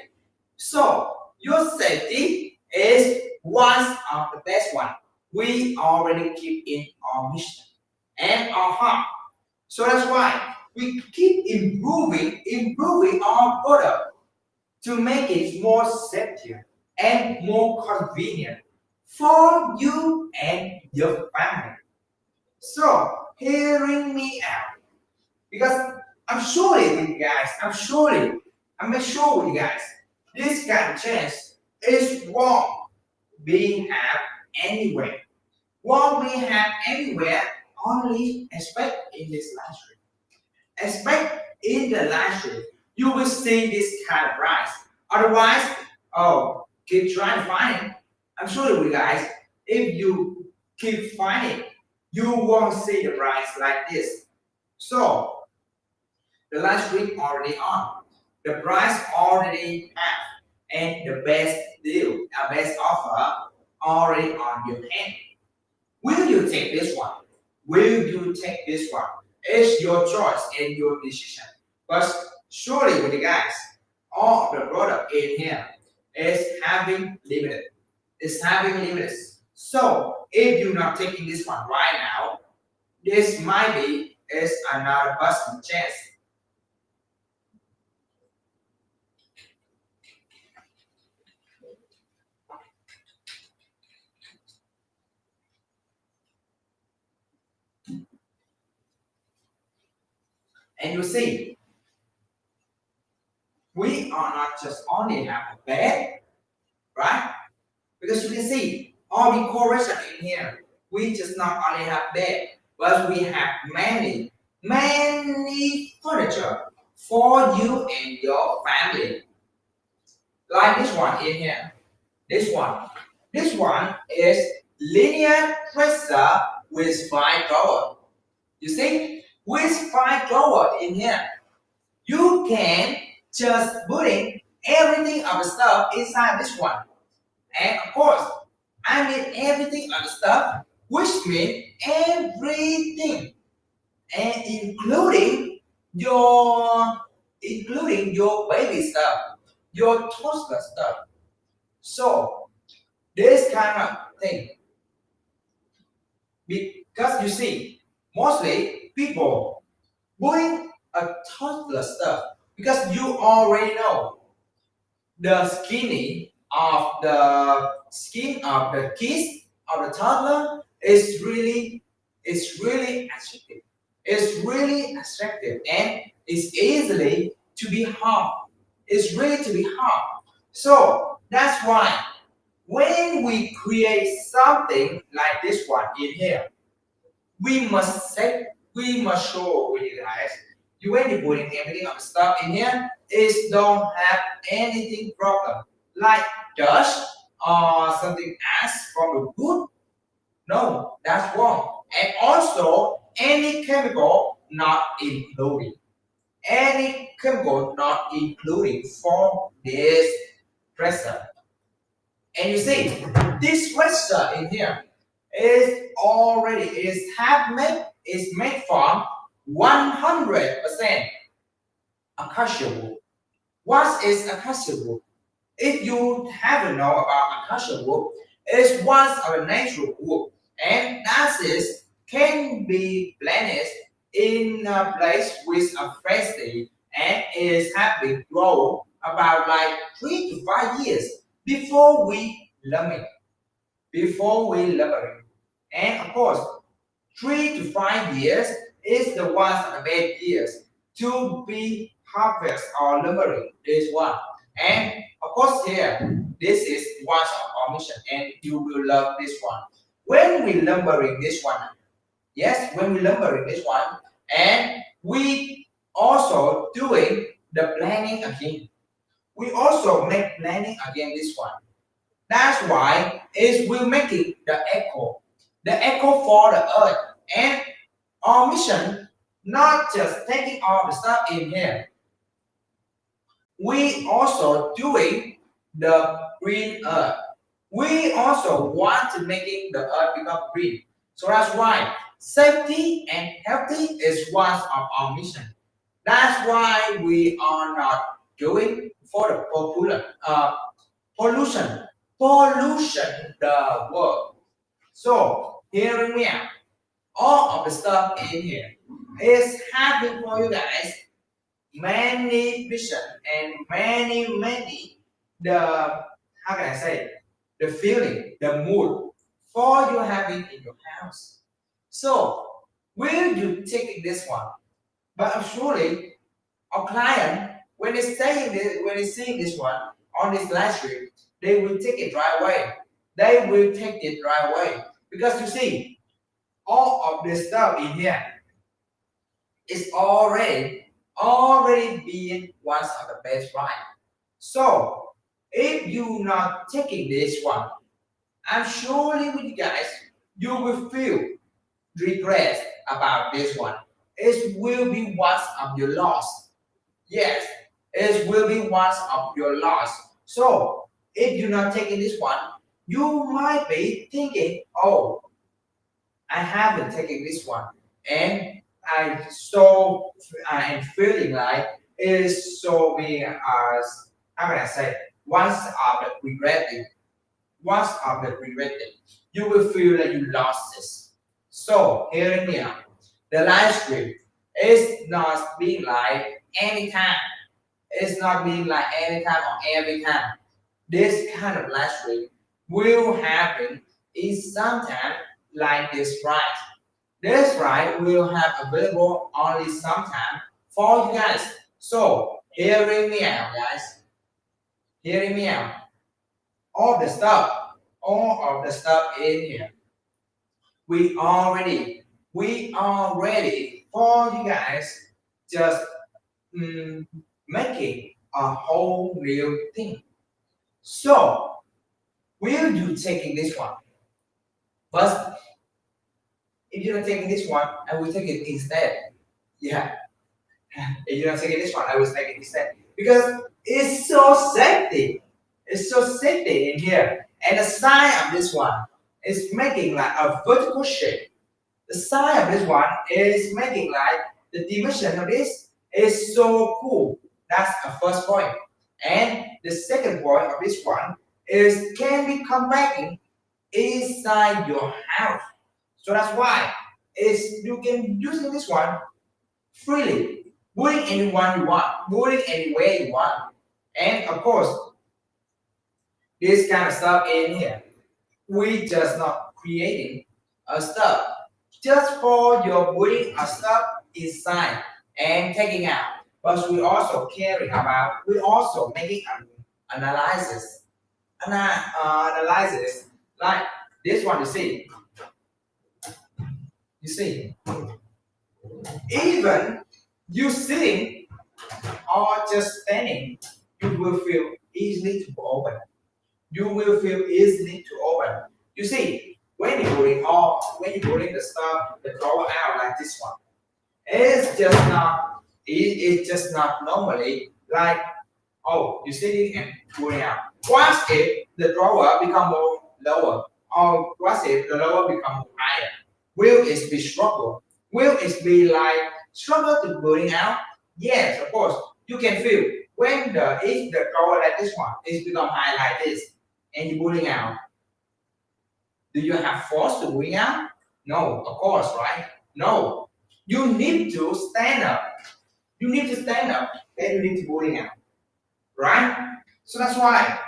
So your safety is one of the best one. We already keep in our mission and our heart. So that's why we keep improving our product to make it more secure and more convenient for you and your family. So hearing me out because I'm surely with you guys. I'm sure with you guys. This kind of chance is won't be have anywhere. Won't be have anywhere. Only expect in this live stream. Expect in the live stream. You will see this kind of price. Otherwise, oh, keep trying to find it. I'm sure with you guys. If you keep finding, you won't see the price like this. So the live stream already on. The price already have. and the best deal, a best offer already on your hand. Will you take this one? Will you take this one? It's your choice and your decision. But surely with you guys, all of the product in here is having limited. It's having limits. So if you're not taking this one right now, this might be is another busting chance. And you see, we are not just only have a bed, right? Because you can see all the correction in here. We just not only have bed, but we have many furniture for you and your family. Like this one in here. This one. This one is linear dresser with 5 drawer. You see, with 5 drawer in here, you can just putting everything of the stuff inside this one. And of course, I mean everything of the stuff, which means everything, and including your baby stuff, your toddler stuff. So this kind of thing, because you see, mostly people putting a toddler stuff because you already know the skin of the kids of the toddler is really attractive. It's really attractive and it's easily to be harmed. It's really to be harmed. So that's why when we create something like this one in here, we must show with you guys. You when you putting everything of the stuff in here, it don't have anything problem like dust or something else from the wood. No, that's wrong. And also any chemical not including. Any chemical not including for this dresser. And you see, this dresser in here is made from 100% acacia wood. What is acacia wood? If you haven't know about acacia wood, it's one of a natural wood, and that is can be blended in a place with a fresh seed and is having grown about like 3 to 5 years before we lumber it. Before we lumber it. And of course, 3 to 5 years is the ones of the best years to be harvest or lumbering this one. And of course here, this is one of our mission and you will love this one. When we lumbering this one, yes, when we lumbering this one, and we also doing the planning again. We also make planning again this one. That's why is we're making the echo for the earth. And our mission, not just taking all the stuff in here, we also doing the green earth. We also want to making the earth become green. So that's why safety and healthy is one of our mission. That's why we are not doing for the pollution, pollution the world. So hearing me out, all of the stuff in here is having for you guys many vision and many the how can I say the feeling, the mood for you having in your house. So will you take this one? But surely our client when they saying this, when they seeing this one on this live stream, they will take it right away. They will take it right away because you see all of this stuff in here is already being one of the best right. So if you not taking this one, I'm surely with you guys, you will feel regret about this one. It will be one of your loss. Yes, it will be one of your loss. So if you're not taking this one, you might be thinking, oh, I haven't taken this one, and I am feeling like it is so being as how can I say once after regretting, once after regretting, you will feel that you lost this. So hearing me out, the live stream is not being like anytime. It's not being like anytime or every time. This kind of live stream will happen in sometime like this right. This right will have available only sometime for you guys. So hearing me out, guys. Hearing me out. All the stuff, all of the stuff in here. We are ready. We are ready for you guys. Just making a whole new thing. So will you taking this one? But if you're not taking this one, I will take it instead. Yeah. If you're not taking this one, I will take it instead. Because it's so safety. It's so safety in here. And the side of this one is making like a vertical shape. The side of this one is making like the dimension of this is so cool. That's the first point. And the second point of this one is can be combating inside your house. So that's why is you can using this one freely, putting anyone you want, putting anywhere you want. And of course, this kind of stuff in here, we just not creating a stuff just for your putting a stuff inside and taking out. But we also caring about, we also making an analysis, analysis like this one. You see, even you sitting or just standing, you will feel easily to open. You will feel easily to open. You see, when you putting the stuff, the drawer out like this one, it's just not normally like oh you sitting and pulling out. Once if the drawer become more lower, or once if the lower become more higher, will it be struggle? Will it be like struggle to pulling out? Yes, of course. You can feel when the if the drawer like this one is become high like this and you pulling out. Do you have force to bring out? No, of course, right? No. You need to stand up. You need to stand up, then you need to bring out. Right? So that's why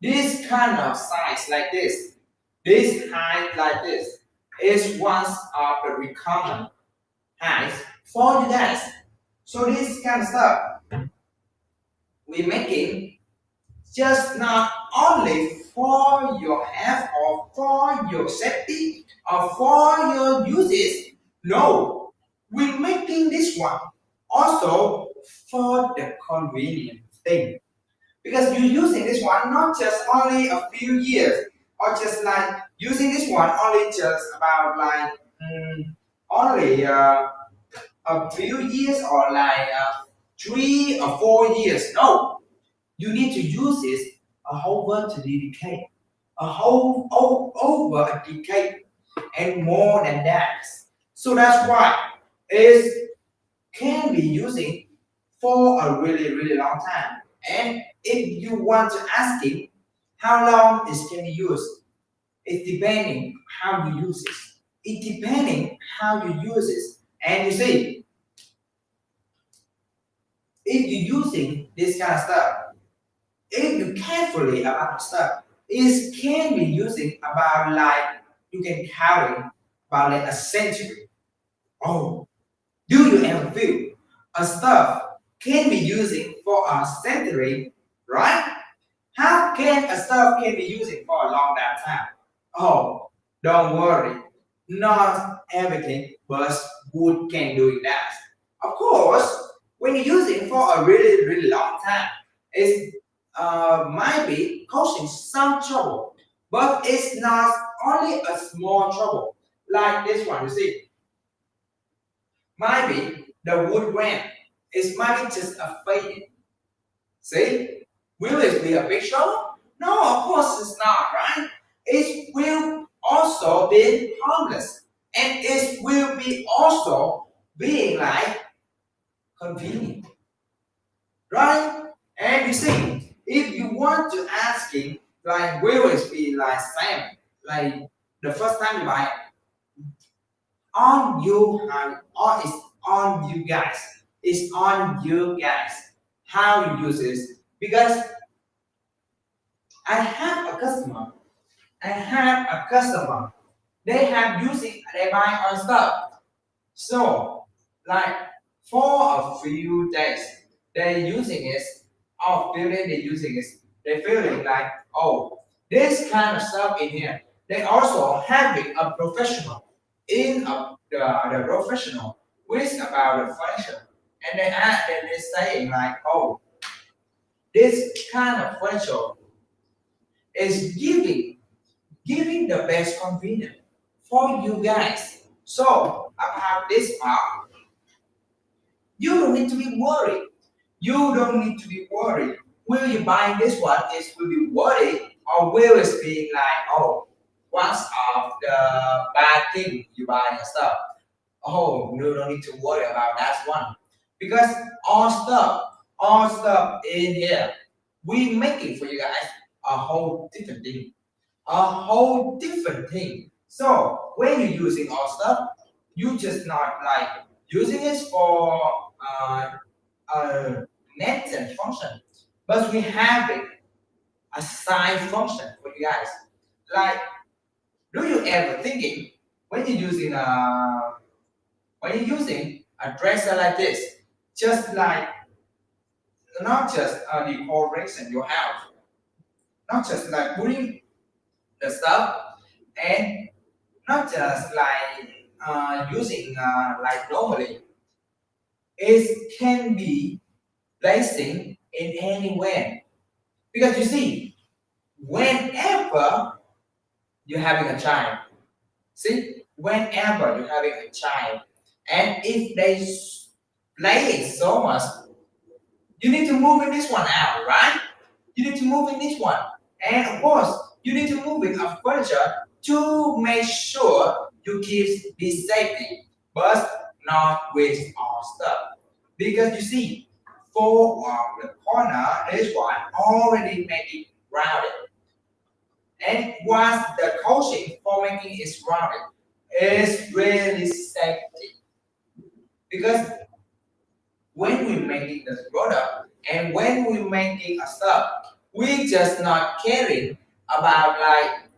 this kind of size like this height like this, is one of the recommend heights for you guys. So this kind of stuff we're making just not only for your health or for your safety or for your uses. No, we're making this one also for the convenient thing. Because you're using this one not just only a few years or just like using this one only just about like only a few years or like 3 or 4 years. No, you need to use this a whole bunch of decade, a over a decade and more than that. So that's why it can be using for a really long time. And if you want to ask him how long it can be used, it's depending how you use it. It depending how you use it. And you see, if you're using this kind of stuff, if you carefully about stuff, it can be using about like you can carry about like a century. Oh, do you ever feel a stuff can be using for a century, right? How can a stuff can be using for a long that time? Oh, don't worry, not everything but wood can do that. Of course, when you're using for a really long time, it's might be causing some trouble, but it's not only a small trouble like this one. You see, might be the wood grain. It might be just a fading. See, Will it be a big show? No, of course it's not, right? It will also be harmless. And it will be also being like convenient, right? And you see, if you want to ask him, like, will it be like same, like the first time you buy it, on you, on it's on you guys. It's on you guys how you use this because I have a customer. I have a customer. They have using they buy on stuff. So like for a few days they're using it, or few days they're using it, they're feeling like, oh, this kind of stuff in here. They also having a professional in the professional with about the function. And they add and they're saying like, oh, this kind of furniture is giving the best convenience for you guys. So about this part, you don't need to be worried. You don't need to be worried. Will you buy this one? Is will be worried or will it be like, oh, what's of the bad thing you buy and stuff? Oh, you don't need to worry about that one because all stuff in here, we make it for you guys a whole different thing, a whole different thing. So when you're using our stuff, you just not like using it for a net and function, but we have it a side function for you guys. Like, do you ever thinking when you're using a dresser like this, just like not just decoration your house, not just like putting the stuff and not just like using like normally. It can be placing in anywhere because you see, whenever you're having a child, see, whenever you're having a child, and if they play so much, you need to move in this one out, right? You need to move in this one, and of course, you need to move in a furniture to make sure you keep the safety, but not waste all stuff. Because you see, for the corner, this one already make it rounded. And once the coaching for making it rounded is really safety. Because when we're making the product and when we're making a stuff, we just not caring about like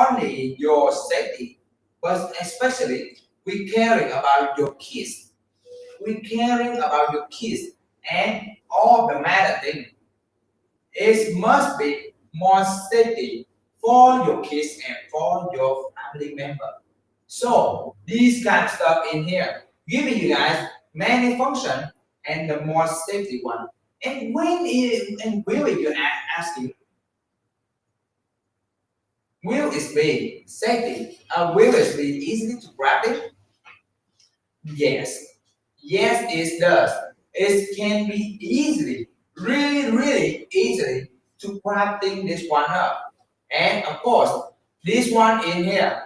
only your safety, but especially we caring about your kids. We caring about your kids and all the matter thing. It must be more safety for your kids and for your family member. So these kind of stuff in here, giving you guys many function and the more safety one. And when is and will you asking, will it be safety? Will it be easy to grab it? Yes. Yes, it does. It can be easily, really easily to crafting this one up. And of course, this one in here,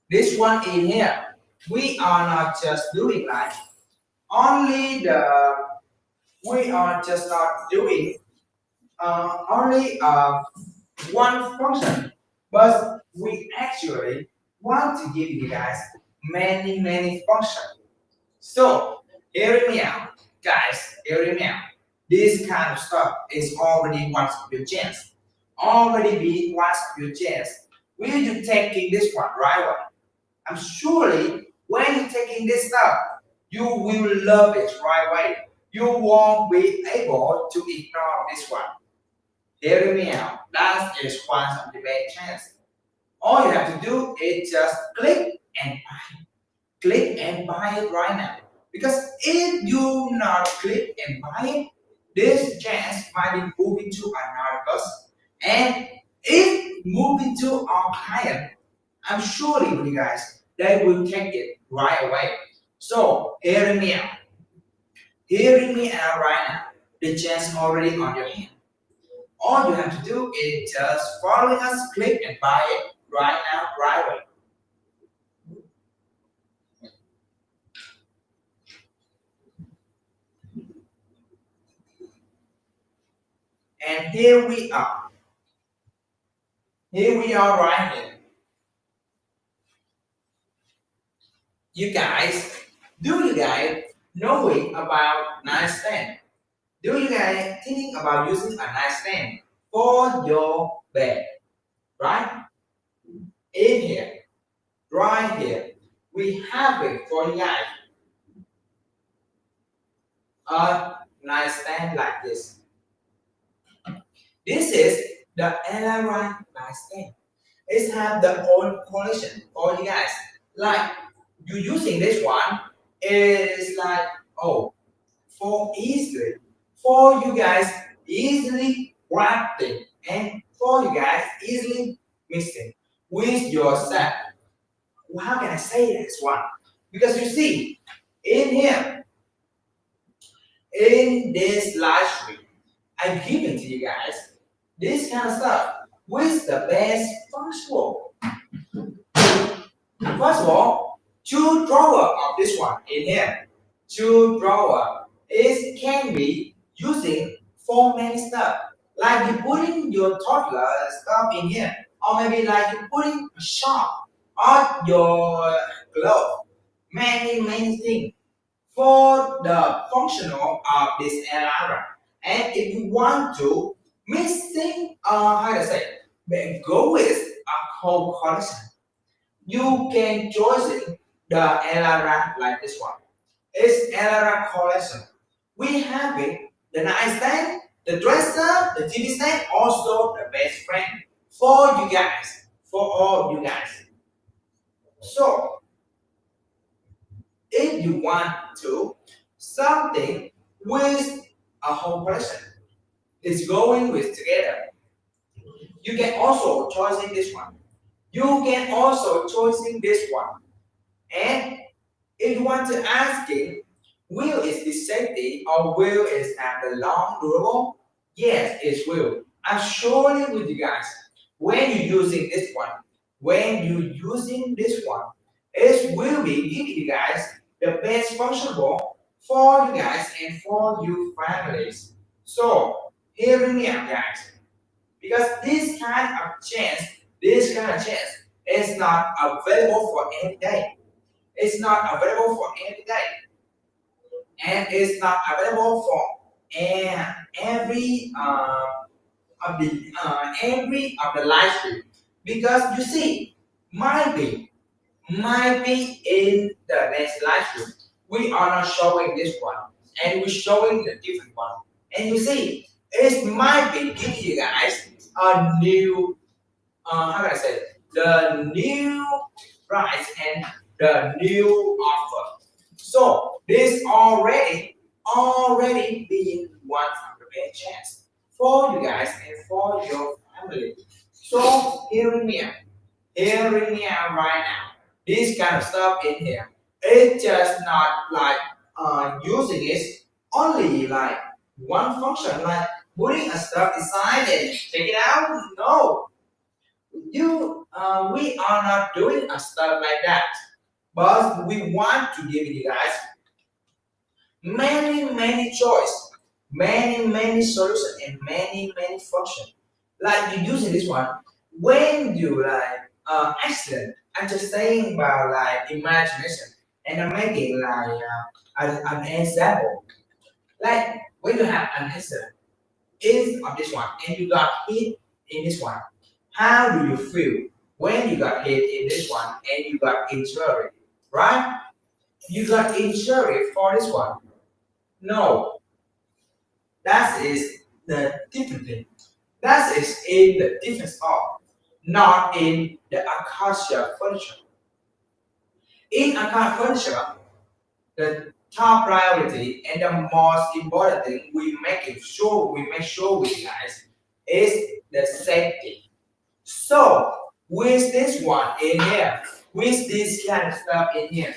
this one in here, we are not just doing like only the, we are just not doing only one function, but we actually want to give you guys many functions. So, hear me out, guys. Hear me out. This kind of stuff is already one of your chance. Already be one of your chance. Will you taking this one right away? I'm surely when you taking this stuff, you will love it right away. You won't be able to ignore this one. Hear me out. That is one of the best chance. All you have to do is just click and click and buy it right now. Because if you not click and buy it, this chance might be moving to another person. And if moving to our client, I'm surely with you guys, they will take it right away. So hearing me out. Hearing me out right now. The chance already on your hand. All you have to do is just following us, click and buy it right now, right away. And here we are. Here we are right here. You guys, do you guys knowing about nightstand? Do you guys thinking about using a nightstand for your bed? Right? In here, right here, we have it for you guys. A nightstand like this. This is the Elara nightstand. It has the own collection for you guys. Like you using this one is like oh for easily for you guys easily wrapping and for you guys easily mixing with yourself. How can I say this one? Because you see in here in this live stream I'm giving to you guys this kind of stuff with the best functional. First of all, two drawer of this one in here. Two drawer is can be using for many stuff. Like you putting your toddler stuff in here, or maybe like you putting a shop or your glove. Many things for the functional of this alarm. And if you want to mixing, how to say, go with a whole collection you can choose the LRA like this one. It's LRA collection. We have it, the nightstand, the dresser, the TV stand, also the best friend for you guys, for all you guys. So if you want to something with a whole person, it's going with together. You can also choosing this one. You can also choosing this one. And if you want to ask it, will is the safety or will is at the long durable? Yes, it will. I'm surely with you guys. When you're using this one, when you're using this one, it will be giving you guys the best functional for you guys and for your families. So hearing me out, guys, because this kind of chance is not available for every day. It's not available for every day, and it's not available for every every of the live stream because you see might be in the next live stream we are not showing this one and we're showing the different one and you see it might be giving you guys a new how can I say the new price and the new offer. So this already being one of the best chance for you guys and for your family. So hearing me out right now. This kind of stuff in here, it's just not like using it only like one function, like putting a stuff inside and take it out. No, we are not doing a stuff like that. But we want to give you guys many choice, many solutions, and many function. Like you using this one when you like accident. I'm just saying about like imagination, and I'm making like an example. Like when you have an accident in of this one, and you got hit in this one. How do you feel when you got hit in this one and you got injured? Right? You got injured for this one. No, that is the different thing. That is in the different spot, not in the Acacia furniture. In Acacia furniture, the top priority and the most important thing we make sure with you guys is the safety. So with this one in here, with this kind of stuff in here,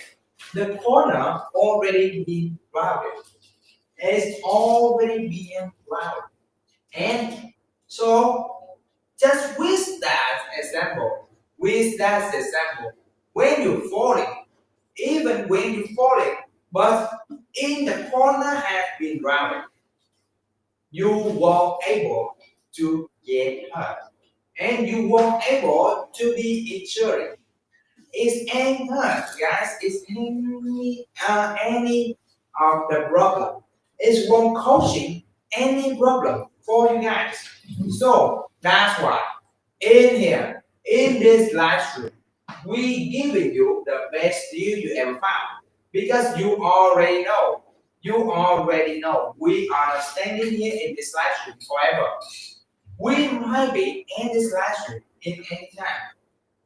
the corner already been routed. It's already being routed. And So just with that example, when you're falling, even when you're falling, but in the corner have been rounded, you were able to get hurt, and you were able to be injured. Is any hurt, guys? Is any of the problem? Is one coaching any problem for you guys? So that's why in here, in this live stream, we giving you the best deal you ever found because you already know. You already know. We are standing here in this live stream forever. We might be in this live stream in any time,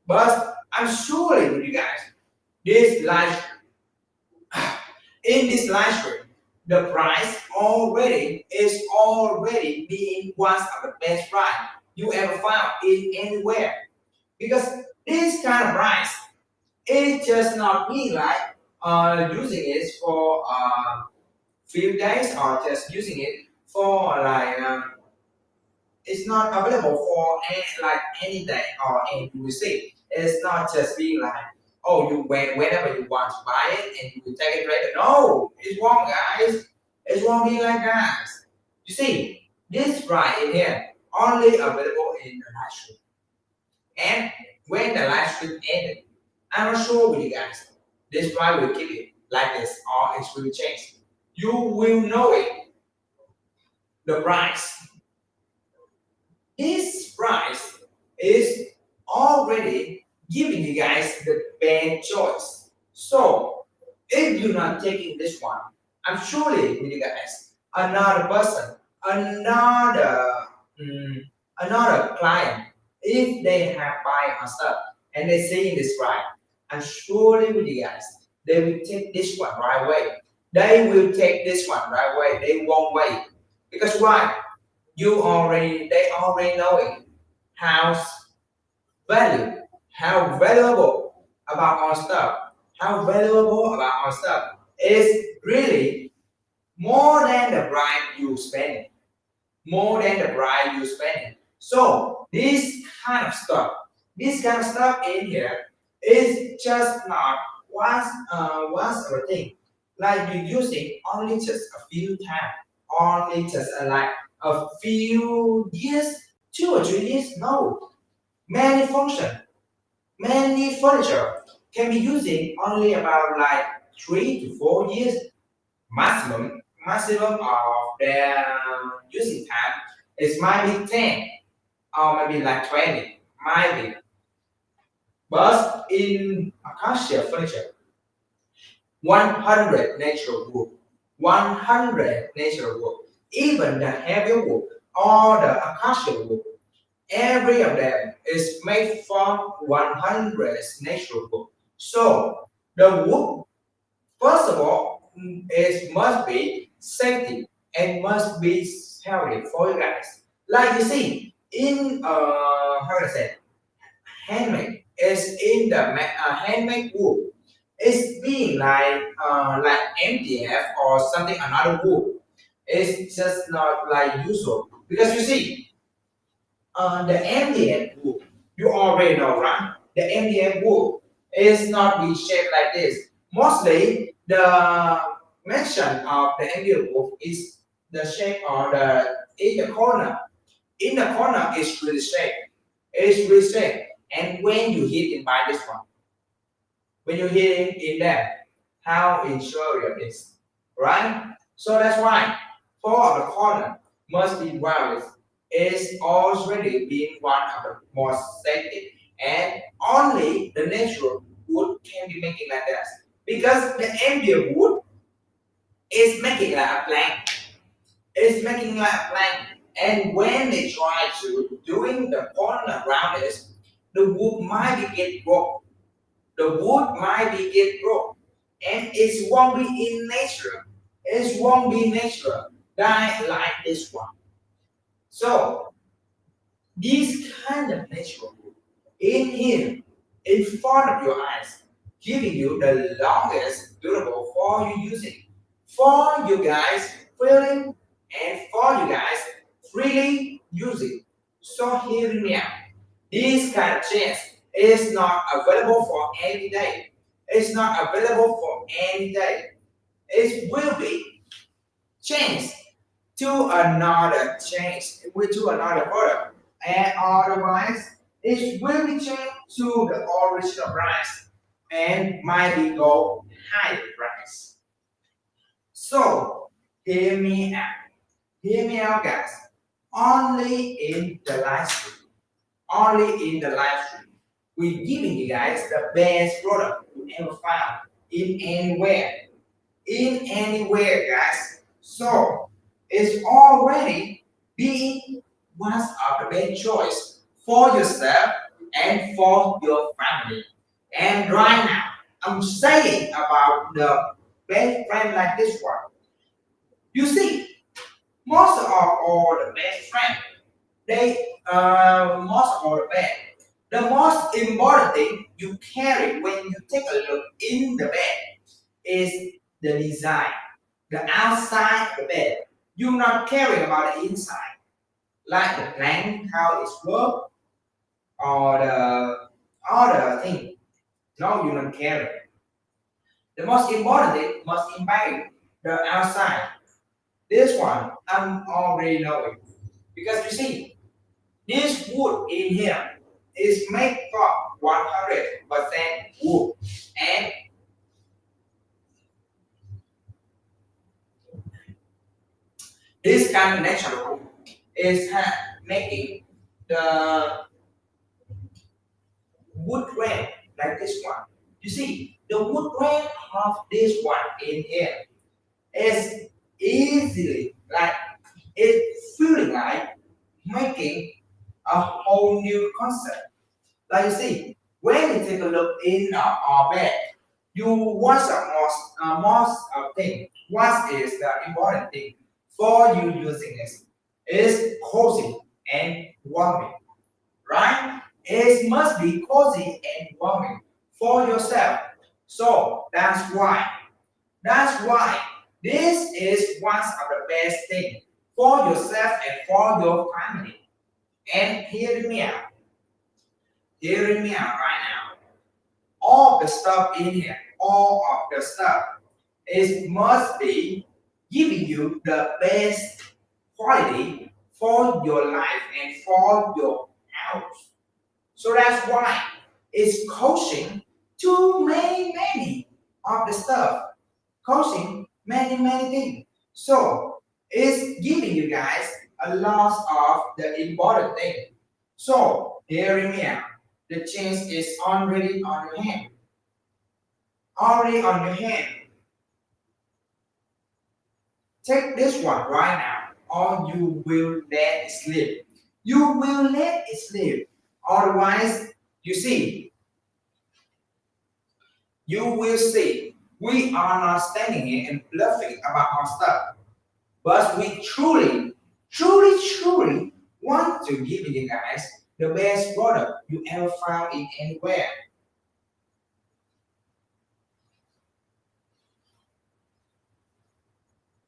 but I'm sure with you guys, this live in this live stream, the price already being one of the best price you ever found in anywhere. Because this kind of price, it just not be like using it for few days or just using it for like it's not available for like any day or any receipt. It's not just being like, oh, you whenever you want to buy it and you will take it later. No, it won't, guys. It won't be like that. You see, this right in here only available in the live stream. And when the live stream ended, I'm not sure with you guys. This price will keep it like this or it will change. You will know it. The price. This price is already giving you guys the best choice. So if you're not taking this one, I'm surely with you guys, another person, another another client, if they have buying our stuff and they seeing this price, I'm surely with you guys, they will take this one right away. They will take this one right away. They won't wait. Because why? They already know it. How value, how valuable about our stuff, how valuable about our stuff is really more than the price you spend, more than the price you spend. So this kind of stuff in here is just not once a thing. Like you using only just a few times, only just like a few years, 2 or 3 years. No, many function, many furniture can be using only about like 3 to 4 years maximum of their using time is might be 10 or maybe like 20 might be. But in acacia furniture, 100 natural wood, 100 natural wood, even the heavy wood or the acacia wood, every of them is made from 100 natural wood. So the wood, first of all, it must be safety and must be healthy for you guys. Like you see, in how to say, handmade is in the handmade wood. It's being like MDF or something another wood. It's just not like usual because you see the MDF wood you already know right. The MDF wood is not be shaped like this. Mostly the mention of the MDF wood is the shape or the in the corner. In the corner is really straight. It's really straight. And when you hit it by this one, when you hit it in there, how interior is, right? So that's why for the corner must be wireless. Is already being one of the most safety, and only the natural wood can be making like that because the ambient wood is making like a plank. It's making like a plank, and when they try to doing the corner around it, the wood might be get broke. The wood might be get broke, and it won't be in nature. It won't be natural, like this one. So this kind of natural wood in here, in front of your eyes, giving you the longest durable for you using, for you guys feeling, and for you guys freely using. So hear me out. This kind of chance is not available for any day. It's not available for any day. It will be changed to another change, to another product. And otherwise, it will be changed to the original price and might be go higher price. So hear me out. Hear me out, guys. Only in the live stream. Only in the live stream. We're giving you guys the best product you ever found in anywhere. In anywhere, guys. So it's already being one of the best choice for yourself and for your family. And right now, I'm saying about the best friend like this one. You see, most of all the best friend, they most of the bed. The most important thing you carry when you take a look in the bed is the design, the outside of the bed. You're not caring about the inside, like the plank, how it's work, or the other thing. No, you're not caring. The most important thing must impact the outside. This one I'm already knowing because you see this wood in here is made from 100% wood and this kind of natural wood is making the wood grain like this one. You see, the wood grain of this one in here is easily like it's feeling like making a whole new concept. Like you see, when you take a look in our bed, you watch most thing. What is the important thing for you using this? Is cozy and warming, right? It must be cozy and warming for yourself. So that's why. That's why this is one of the best thing for yourself and for your family. And hear me out. Hearing me out right now. All the stuff in here, all of the stuff is must be giving you the best quality for your life and for your house. So that's why it's coaching to many of the stuff. Coaching many things. So it's giving you guys a lot of the important thing. So hearing me out. The change is already on your hand. Already on your hand. Take this one right now, or you will let it slip. You will let it slip. Otherwise, you will see, we are not standing here and bluffing about our stuff, but we truly want to give you guys the best product you ever found in anywhere.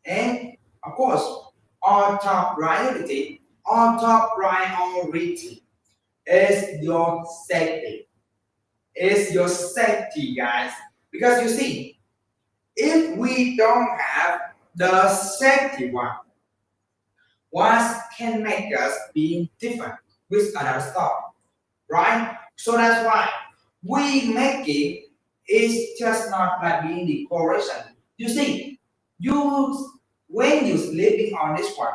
And of course, on top priority is your safety. Is your safety, guys. Because you see, if we don't have the safety one, what can make us be different with another stuff, right? So that's why we make it's just not like being decoration. You see, you when you sleeping on this one,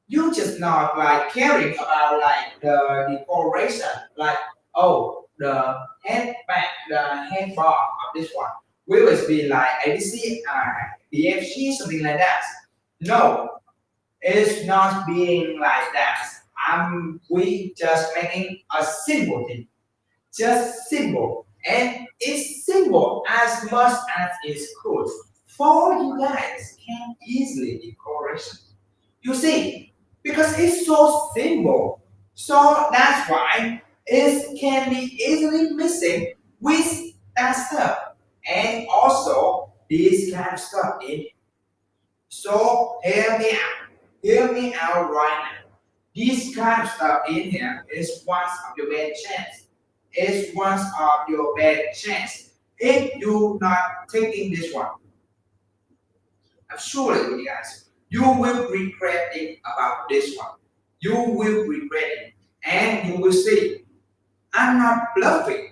you just not like caring about like the decoration, like oh the head bar of this one will always be like ABC, BFG, something like that. No, it's not being like that. We just making a simple thing, just simple, and it's simple as much as it's could. For you guys can easily decoration. You see, because it's so simple, so that's why it can be easily missing with that stuff, and also this kind of stuff in. So hear me out right now. This kind of stuff in here is one of your bad chance. Is one of your bad chance. If you not taking this one, I'm sure you guys, you will regret it about this one. You will regret it, and you will see. I'm not bluffing.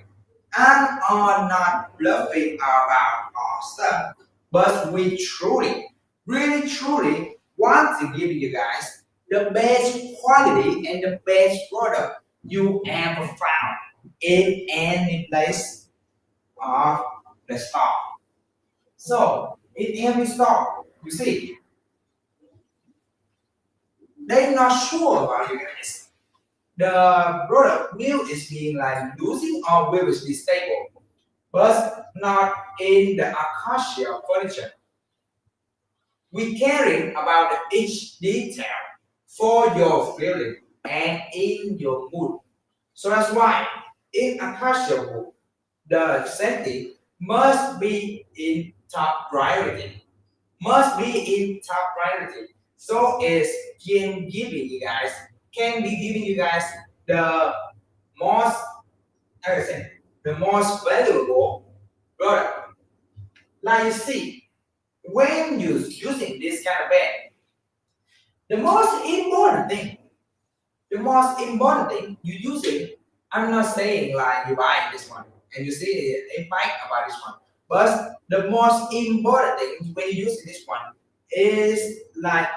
I'm not bluffing about our stuff, but we truly, really truly want to give you guys the best quality and the best product you ever found in any place of the store. So in every store, you see, they're not sure about you guys. The product will is being like losing or will is be stable, but not in the acacia furniture. We caring about each detail for your feeling and in your mood. So that's why in acacia wood, the safety must be in top priority. Must be in top priority. So is can be giving you guys the most I would say the most valuable product. Like you see, when you're using this kind of bag, the most important thing, you using, I'm not saying like you buy this one and you see a bike about this one, but the most important thing when you using this one is like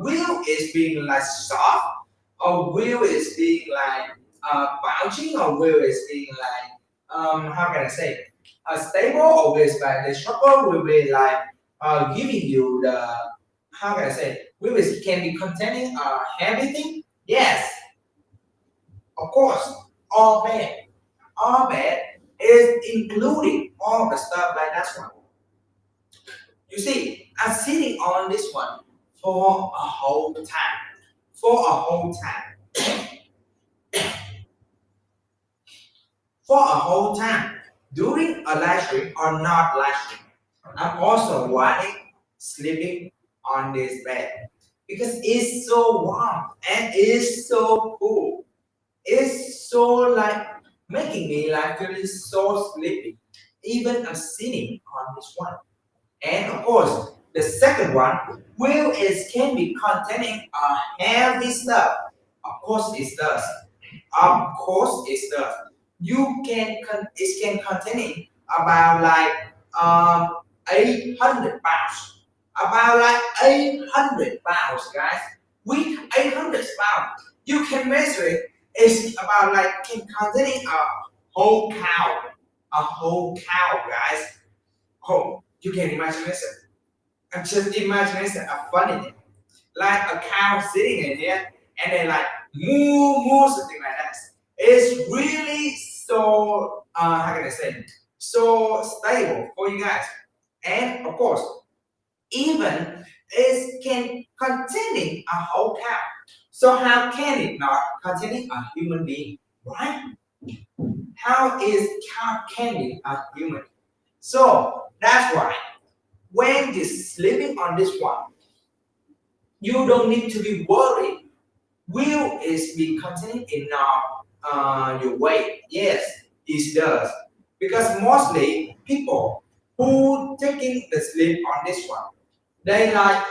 wheel is being like soft, or wheel is being like bouncing, or wheel is being like how can I say stable, or wheel is like the shopper will be like giving you the how can I say wheel is can be containing everything. Yes, of course, all bad. All bad is including all the stuff like that one. You see, I'm sitting on this one for a whole time. For a whole time. For a whole time. During a live stream or not live stream. I'm also wanting sleeping on this bed because it's so warm and it's so cool. It's so like making me like feeling so sleepy. Even I'm sitting on this one. And of course, the second one, will is can be containing heavy stuff. Of course, it does. Of course, it does. It can containing about like 800 pounds. About like 800 pounds, guys. With 800 pounds, you can measure it. It's about like can containing a whole cow. A whole cow, guys. Oh, you can imagine this. And just imagine this a funny thing. Like a cow sitting in here and then like moo something like that. It's really so how can I say so stable for you guys. And of course, even it can containing a whole cow. So how can it not containing a human being, right? How is cow can be a human? So that's why when you're sleeping on this one, you don't need to be worried. Will is be containing enough your weight? Yes, it does. Because mostly people who taking the sleep on this one, they like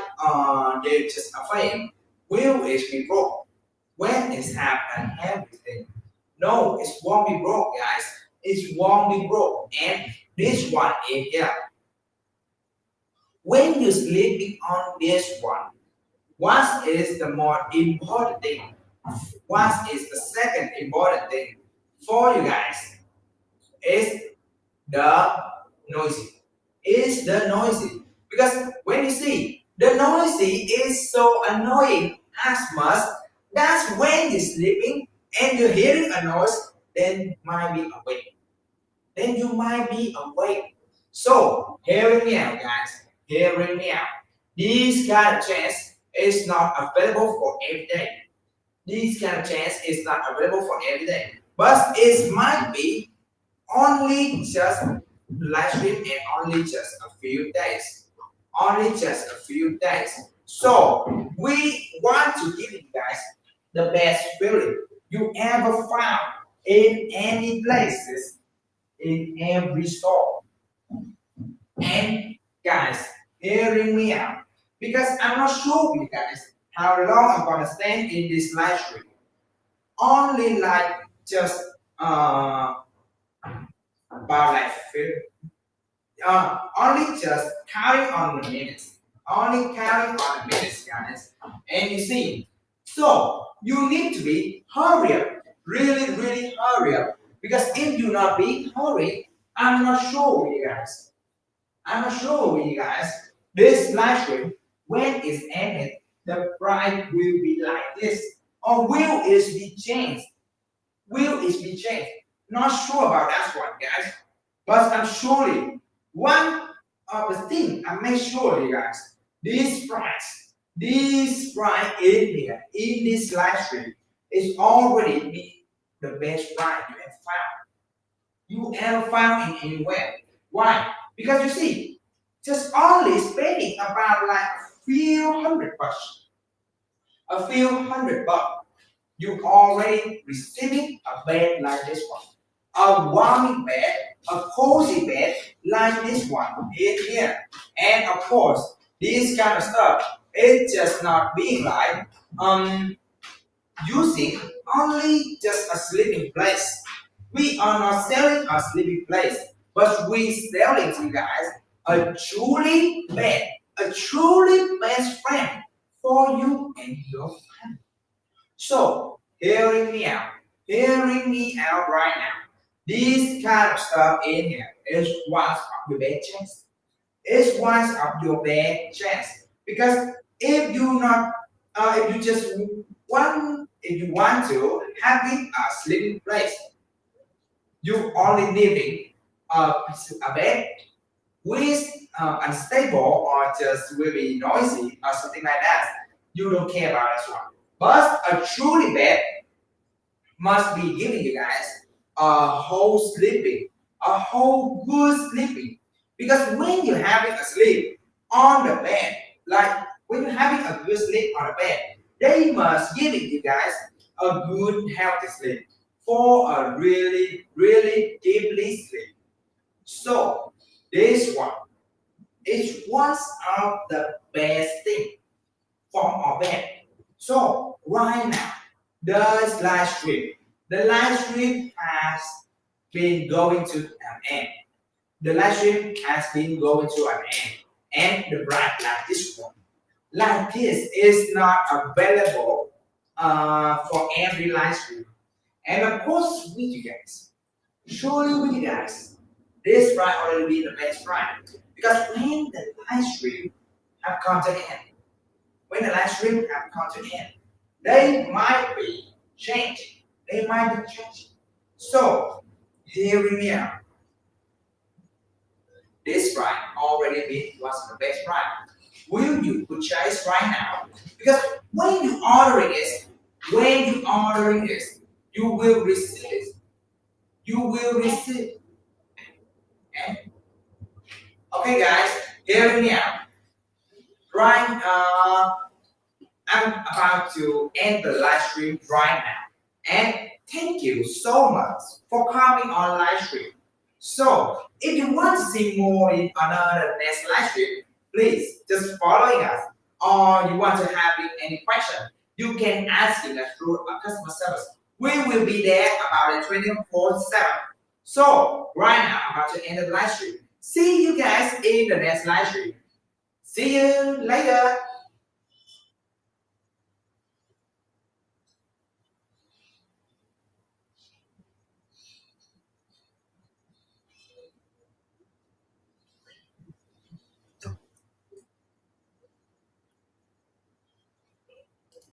they just afraid will is be broke. When it's happen everything. No, it won't be broke, guys. It won't be broke. And this one is here. When you're sleeping on this one, what is the more important thing? What is the second important thing for you guys? Is the noisy. Is the noisy. Because when you see the noisy is so annoying as much, that's when you're sleeping and you're hearing a noise, then might be awake. Then you might be awake. So hearing me out, guys. Hearing me out. This kind of chance is not available for every day. This kind of chance is not available for every day. But it might be only just live stream and only just a few days. Only just a few days. So we want to give you guys the best feeling you ever found in any places, in every store. And guys, hearing me out, because I'm not sure you guys how long I'm gonna stand in this live stream. Only like just about like only just counting on the minutes. Only counting on the minutes, guys. And you see, so you need to be hurry up, really, really hurry up. Because if you not be hurry, I'm not sure with you guys. I'm not sure with you guys. This live stream, when it's ended, the price will be like this. Or will it be changed? Will it be changed? Not sure about that one, guys. But I'm surely one of the thing I make sure you guys, this price in here, in this live stream, is already be the best price you ever found in anywhere. Why? Because you see, just only spending about like a few hundred bucks, you already receiving a bed like this one, a warming bed, a cozy bed like this one in here. And of course, this kind of stuff, it's just not being like using only just a sleeping place. We are not selling a sleeping place, but we selling to you guys a truly bed, a truly best friend for you and your family. So, hearing me out right now. This kind of stuff in here is one of your best chance. It's one of your best chance because if you not, if you just if you want to having a sleeping place, you only living a bed with unstable or just really noisy or something like that. You don't care about this one. But a truly bed must be giving you guys a whole sleeping, a whole good sleeping. Because when you're having a sleep on the bed, like when you're having a good sleep on the bed, they must giving you guys a good healthy sleep for a really, really deeply sleep. So this one is one of the best thing from our bed. So right now, the the live stream has been going to an end. The live stream has been going to an end. And the bright like this one, like this, is not available for every live stream. And of course, with you guys, surely with you guys, this ride already be the best ride. Because when the live stream have come to end, when the live stream have come to end, they might be changing. They might be changing. So, hearing me out, this ride already been was the best ride. Will you purchase right now? Because when you ordering this, you will receive it. You will receive. Okay, okay guys, hear me out. Right, I'm about to end the live stream right now. And thank you so much for coming on live stream. So, if you want to see more in another next live stream, please just following us. Or you want to have any question, you can ask us through our customer service. We will be there about 24/7. So, right now, I'm about to end the live stream. See you guys in the next live stream. See you later.